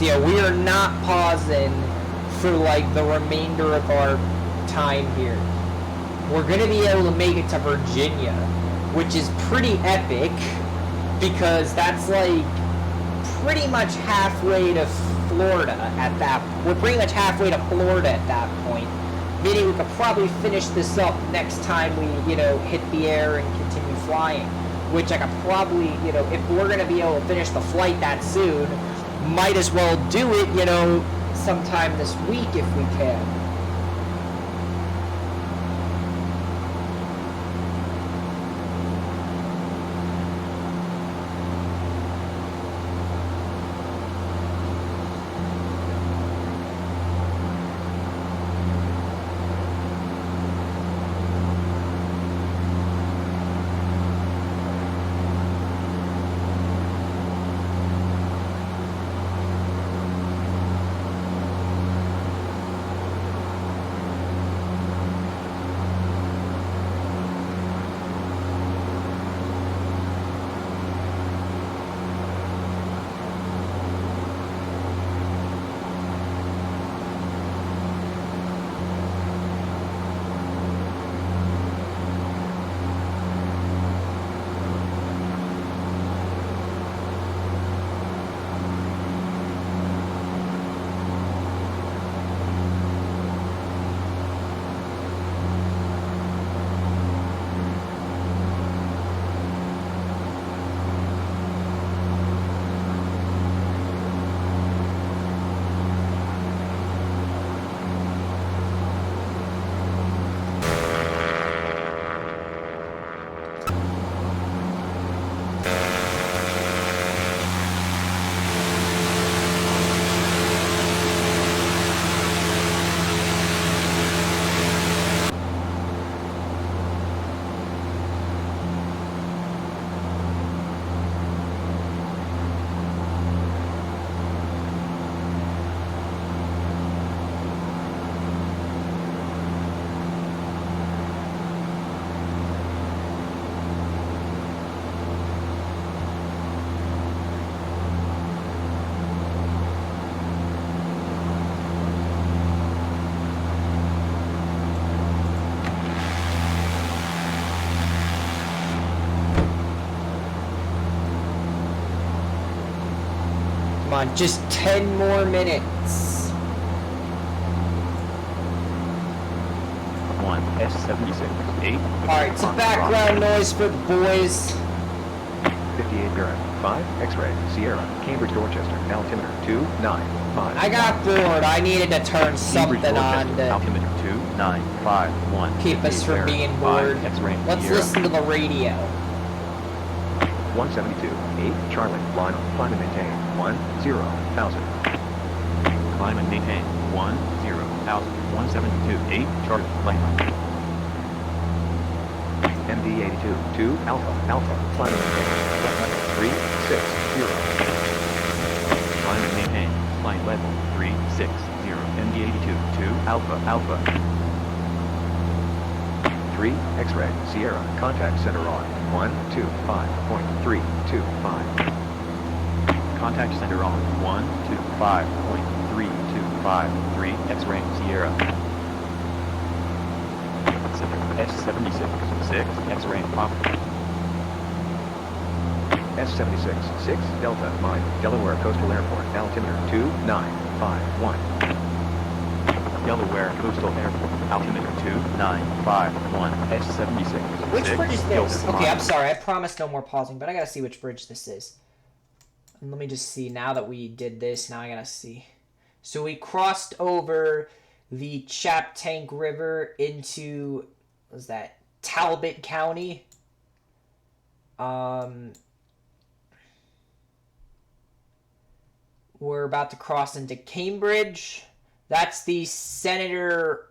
So yeah, we are not pausing for like the remainder of our time here. We're gonna be able to make it to Virginia, which is pretty epic because that's like pretty much halfway to Florida at that. We're pretty much halfway to Florida at that point. Meaning we could probably finish this up next time we, you know, hit the air and continue flying. Which I could probably, you know, if we're gonna be able to finish the flight that soon, might as well do it, you know, sometime this week if we can. On just 10 more minutes. One S76 8. Alright, some background noise for the boys. 58 Barrett 5 X-ray Sierra Cambridge Dorchester altimeter 295. I got bored. I needed to turn something on to altimeter 2951. keep us from being bored. Let's listen to the radio. 172 8 Charlie line climb and maintain 10,000. Climb and maintain 10,000. 172 8 Charlie line. MD 82 2 Alpha climb and maintain 360. Climb and maintain flight level 360. MD 82 2 Alpha 3 X-ray Sierra contact center on 125.325. Contact center on 125.325. 3 X-ray Sierra. S76 6 X-ray pop. S76 6 Delta Mine Delaware Coastal Airport altimeter 2951. Delaware Coastal Airport altimeter 2951. S76 Which 6 bridge is this? Delta Okay, Mine. I'm sorry. I promised no more pausing, but I gotta see which bridge this is. And let me just see. Now that we did this, now I gotta see. So we crossed over the Choptank River into, what was that, Talbot County. We're about to cross into Cambridge. That's the Senator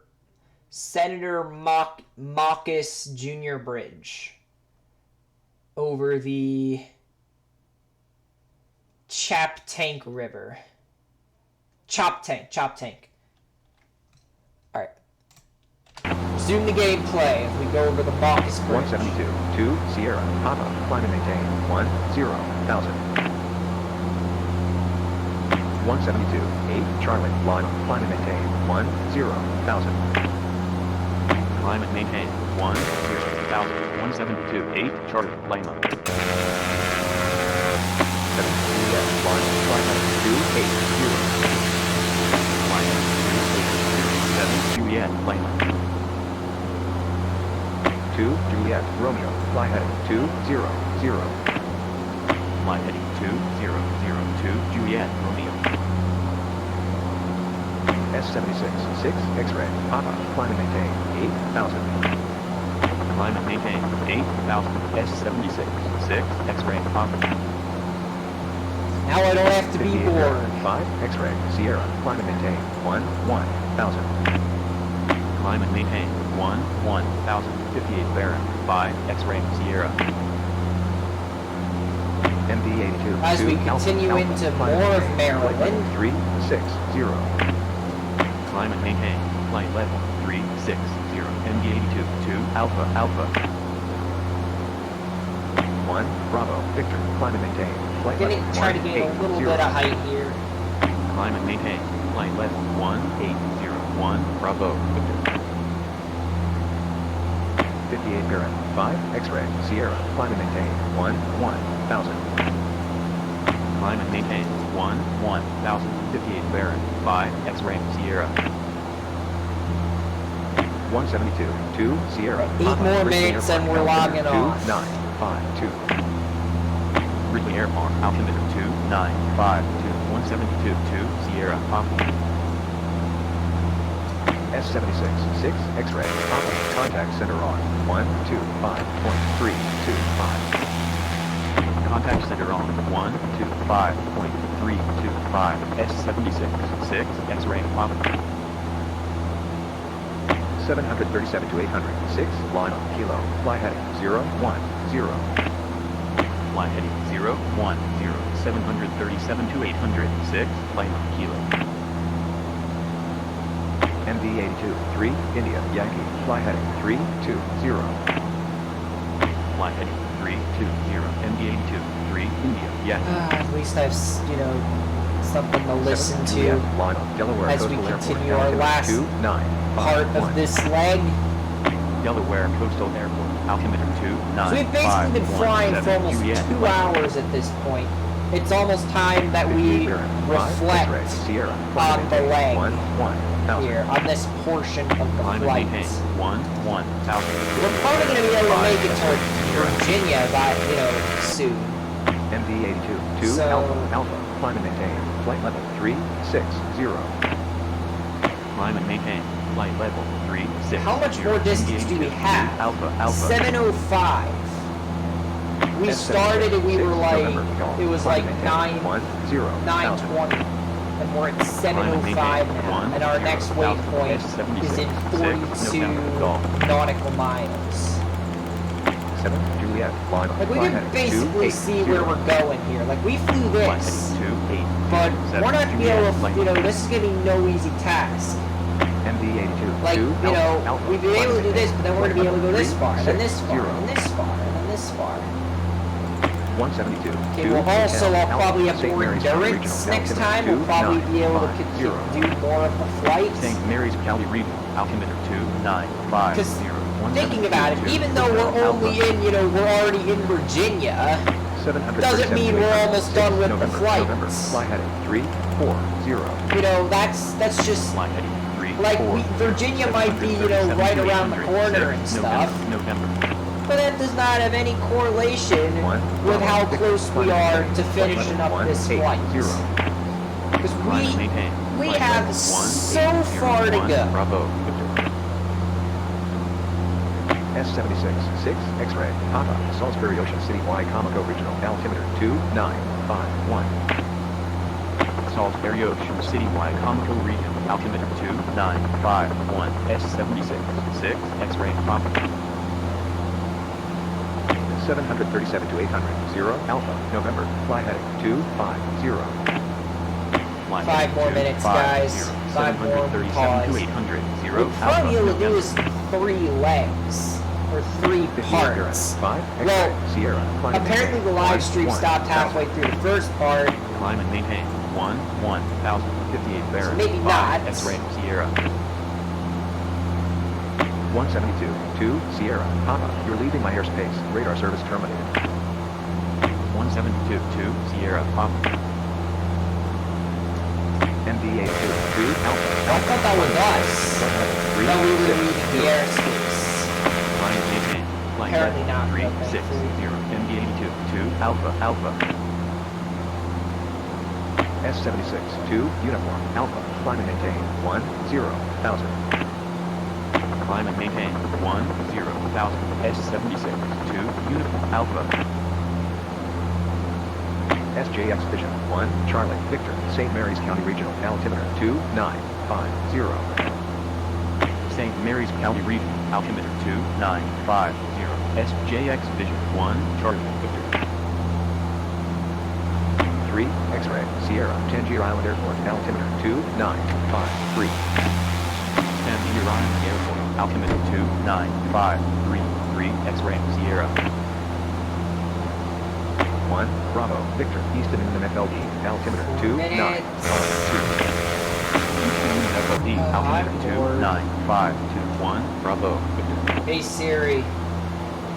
Marcus Jr. Bridge over the Choptank River. Choptank. Alright. Resume the gameplay as we go over the Marcus Bridge. 172 2 Sierra Papa climb and maintain 10,000. 172, 8, Charlie, line, climb and maintain, 10,000. Climb and maintain, 10,000, 172, 8, Charlie, Lima. 7, Juliet, line, climb and 2, 8, 0. Climb and 2, 8, 0, 7, Juliet, Lima. 2, Juliet, Romeo, fly heading, 2, 0, 0. Fly heading, 2, 0, 0, 2, Juliet, Romeo. S76, 6, X-ray, Papa, climb and maintain, 8,000. Climb and maintain, 8,000, S76, 6, X-ray, Papa. Now I don't have to be 58 bored. 5, X-ray, Sierra, climb and maintain, 1,000. Climb and maintain, 1,000, 58 Baron, 5, X-ray, Sierra. MD82, As 2, we Alpha, continue Alpha, into climb and more of maintain, Maryland. flight level 3, 6, 0. Climb and maintain, flight level 3, 6, 0. MD82, 2, Alpha, Alpha. 1, Bravo, Victor, climb and maintain, flight level 1, Try to gain a little bit of height here. Climb and maintain, flight level 1, Bravo, Victor. 58 Baron, 5, X-ray, Sierra, climb and maintain, 1,000. Climb and maintain, 1,000, 58 Baron, 5, X-ray, Sierra. 172, 2, Sierra. 8 more minutes and we're logging off. 2952. Ridley Airport, altimeter 2952, 172, 2, Sierra, Papa. S76, 6, X-ray, Papa, contact center on, 125.325. Contact center on, 125.325, S76, 6, X-ray, Papa. 737 to 800, 6, line on, kilo, fly heading, 010. Fly heading, 010, 737 to 800, 6, line on, kilo. MD82, 3, India, Yankee, fly heading, 320. Fly heading, 320, MD82, 3, India, Yankee. At least I've, something to listen 7, to Juliet, line on, Delaware as we Coastal continue Airport, our last 2951. part of this leg. Delaware Coastal Airport, altimeter 2951. So we've basically been flying for almost Juliet, 2 hours at this point. It's almost time that we reflect on the leg here, on this portion of the flight. We're probably going to be able to make it to Virginia by, soon. MD82, 2, So- Alpha, climb and maintain, flight level 360. Climb and maintain, flight level 360. How much more distance do we have? Alpha, 7:05. We started and we were like, it was like 9:20, and we're at 7:05 now, and our next waypoint is in 42 nautical miles. 7, Juliet, line on, Like, we fly can heading, basically see where 280. we're going here. Like, we flew Flight this, heading, 280, but 7, we're not gonna be Juliet, able flight to, this is gonna be no easy task. MD82, Like, 2, Alpha, we'd be able to do this, but then we're gonna be able to go this far, and then this far, 360. and this far, and then this far. 172, Okay, 2, well, also, I'll Alpha, probably have St. more Mary's County endurance Regional, next altimeter time. We'll probably be able to 2950. do more of the flights. St. Mary's County Regional, altimeter 2950. Thinking about it, even though we're only in, we're already in Virginia, doesn't mean we're almost done with the flights. November, fly heading 340. That's just, Fly heading 340. like, Virginia might be, right around the corner and stuff. November. But that does not have any correlation with how close we are to finishing up this flight. Because we have so far to go. Bravo, Victor. S76, 6, X-ray, Papa, Salisbury Ocean City, Y, Comico Regional, altimeter 2951. Salisbury Ocean City, Y, Comico Regional, altimeter 2951. S76, 6, X-ray, Papa. 737 to 800, 0, Alpha, November, fly heading 250. Fly 5 more minutes, guys. 5 more, 737 to 800, 0, What Alpha, we're probably able to do November. is 3 legs, or 3 parts. 5, X-ray, Well, Sierra, climb and apparently maintain, the live stream 1, stopped halfway through the first part, Climb and maintain, 1058 Baron. So maybe 5, not. X-Ray Sierra. 172, 2, Sierra, Papa, you're leaving my airspace. Radar service terminated. 172, 2, Sierra, Papa. MD82, 2, Alpha. I thought that was us. No, we were leaving the airspace. Line maintained. Line Apparently left. not. 360, MD82, 2, Alpha, Alpha. S76, 2, Uniform, Alpha, climb and maintain, 10,000. Climb and maintain, 10,000. S76, 2, Uniform, Alpha. SJX Vision, 1, Charlie, Victor, St. Mary's County Regional, altimeter, 2950. St. Mary's County Regional, altimeter, 2950. SJX Vision, 1, Charlie, Victor. 3, X-Ray, Sierra, Tangier Island Airport, altimeter 2953. Tangier Island Airport, altimeter 2953. 3, X-Ray, Sierra. 1, Bravo, Victor, Easton FLD, altimeter 2952. Easton FLD, altimeter 2952. 1, Bravo, Victor. Hey Siri,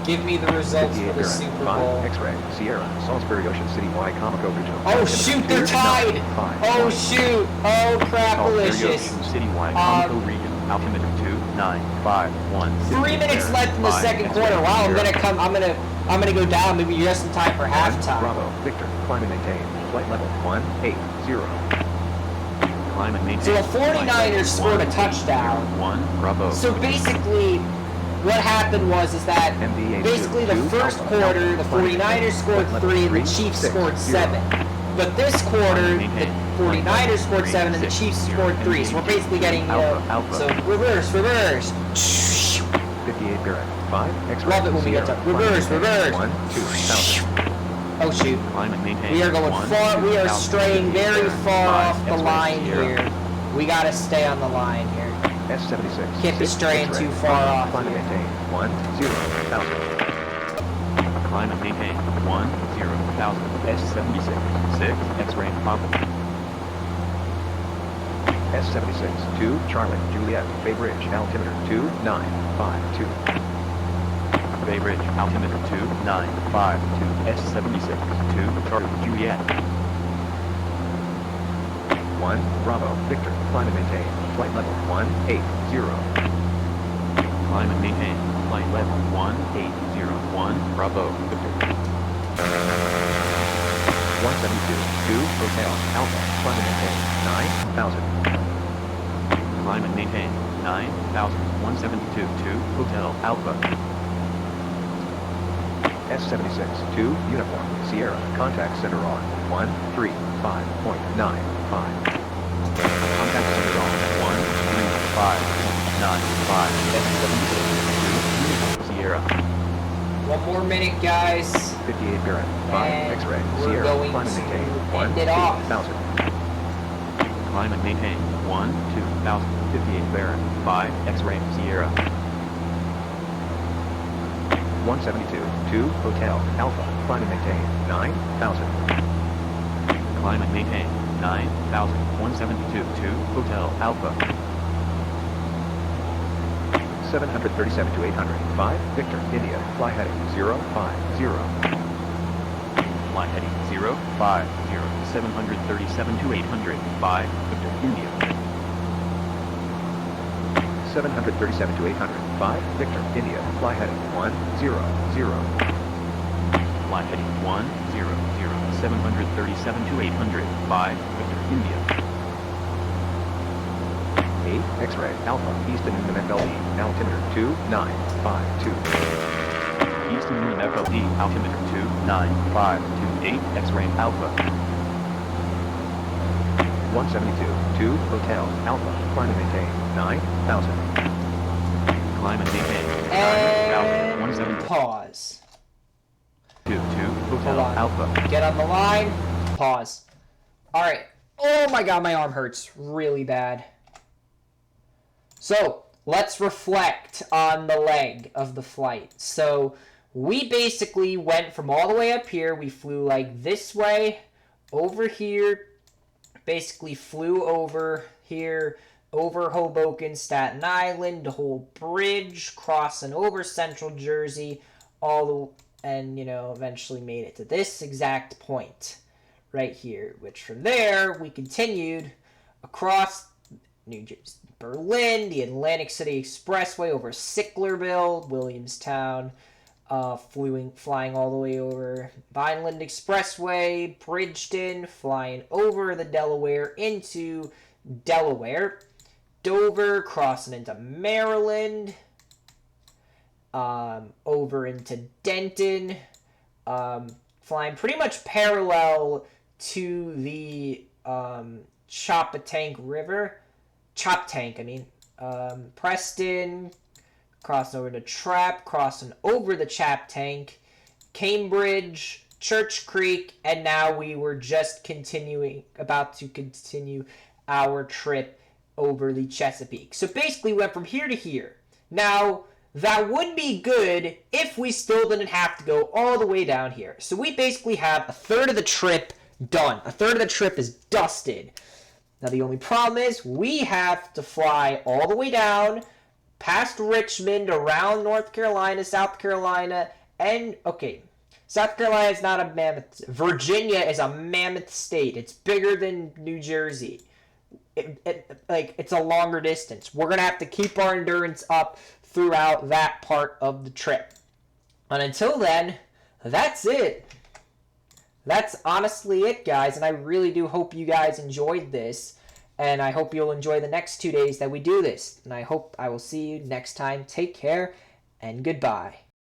give me the results for the Super Bowl. 5, X-Ray, Sierra, Salisbury Ocean City Y, Comico Regional. Oh shoot, they're tied! Oh shoot! Oh crapalicious! City Y, Comico Region, altimeter 2951. 3 minutes left in the second quarter. Wow, I'm gonna go down maybe just in time for halftime. Bravo, Victor, climb and maintain. Flight level 180. Climb and maintain. So the 49ers scored a touchdown. 1, Bravo. So basically, what happened was that basically the first quarter, the 49ers scored 3 and the Chiefs scored 7. But this quarter, the 49ers scored 7 and the Chiefs scored 3. So we're basically getting, so reverse. 58 Barrett. 5, X-Ray. Love it when we get to reverse. 1, 2,000. Oh shoot. Climb and maintain. We are going 1, far, we are 2,000. straying very far 5, off the X-Ray, line Sierra. here. We gotta stay on the line here. S76. Can't be 6, straying X-Ray. too far off Climb and here. maintain. 1,000. Climb and maintain. 1,000. S76. 6, X-Ray. Papa. S76. 2, Charlie, Juliet, Bay Bridge, altimeter 2952. Bay Bridge, altimeter 2952. S76. 2, Charlie, Juliet. 1, Bravo, Victor, climb and maintain. Flight level 180. Climb and maintain. Flight level 180. 1, Bravo, Victor. 172, 2, Hotel, Alpha, climb and maintain. 9,000. Climb and maintain. 9,000. 172, 2, Hotel, Alpha. S76, 2, Uniform, Sierra, contact center on 135.95. Contact center on 135.95. S76, 2, Sierra. One more minute, guys. 58 Barrett, 5, And X-Ray, we're Sierra, going climb and to maintain. end it off. 1,000. Climb and maintain. 1,2,000. 58 Barrett, 5, X-Ray, Sierra. 172, 2, Hotel, Alpha, climb and maintain. 9,000. Climb and maintain. 9,000. 172, 2, Hotel, Alpha. 737 to 800. 5, Victor, India, fly heading 050. Fly heading 050. 737 to 800. 5, Victor, India. 737 to 800. 5, Victor, India, fly heading 100. Fly heading 100. 737 to 800. 5, Victor, India. 8, X-Ray, Alpha, Easton FLD, altimeter 2952. Easton FLD, altimeter 2952. 8, X-Ray, Alpha. 172, 2, Hotel, Alpha, climb and maintain, 9,000. Climb and maintain, 9,000. 172, Pause. 2, Hotel, Hold on. Alpha. Get on the line. Pause. Alright. Oh my god, my arm hurts really bad. So, let's reflect on the leg of the flight. So, we basically went from all the way up here, we flew like this way, over here, basically flew over here, over Hoboken, Staten Island, the whole bridge, crossing over Central Jersey, and eventually made it to this exact point right here, which from there we continued across New Jersey, Berlin, the Atlantic City Expressway over Sicklerville, Williamstown, flying all the way over Vineland Expressway, Bridgetown, flying over the Delaware into Delaware, Dover, crossing into Maryland, over into Denton, flying pretty much parallel to the Choptank River, Preston, crossing over to Trapp, crossing over the Choptank, Cambridge, Church Creek, and now we were just about to continue our trip over the Chesapeake. So basically we went from here to here. Now, that would be good if we still didn't have to go all the way down here. So we basically have a third of the trip done. A third of the trip is dusted. Now the only problem is we have to fly all the way down, past Richmond, around North Carolina, South Carolina, and, okay, South Carolina is not a mammoth. Virginia is a mammoth state. It's bigger than New Jersey. It's a longer distance. We're going to have to keep our endurance up throughout that part of the trip. And until then, that's it. That's honestly it, guys, and I really do hope you guys enjoyed this, and I hope you'll enjoy the next 2 days that we do this, and I hope I will see you next time. Take care, and goodbye.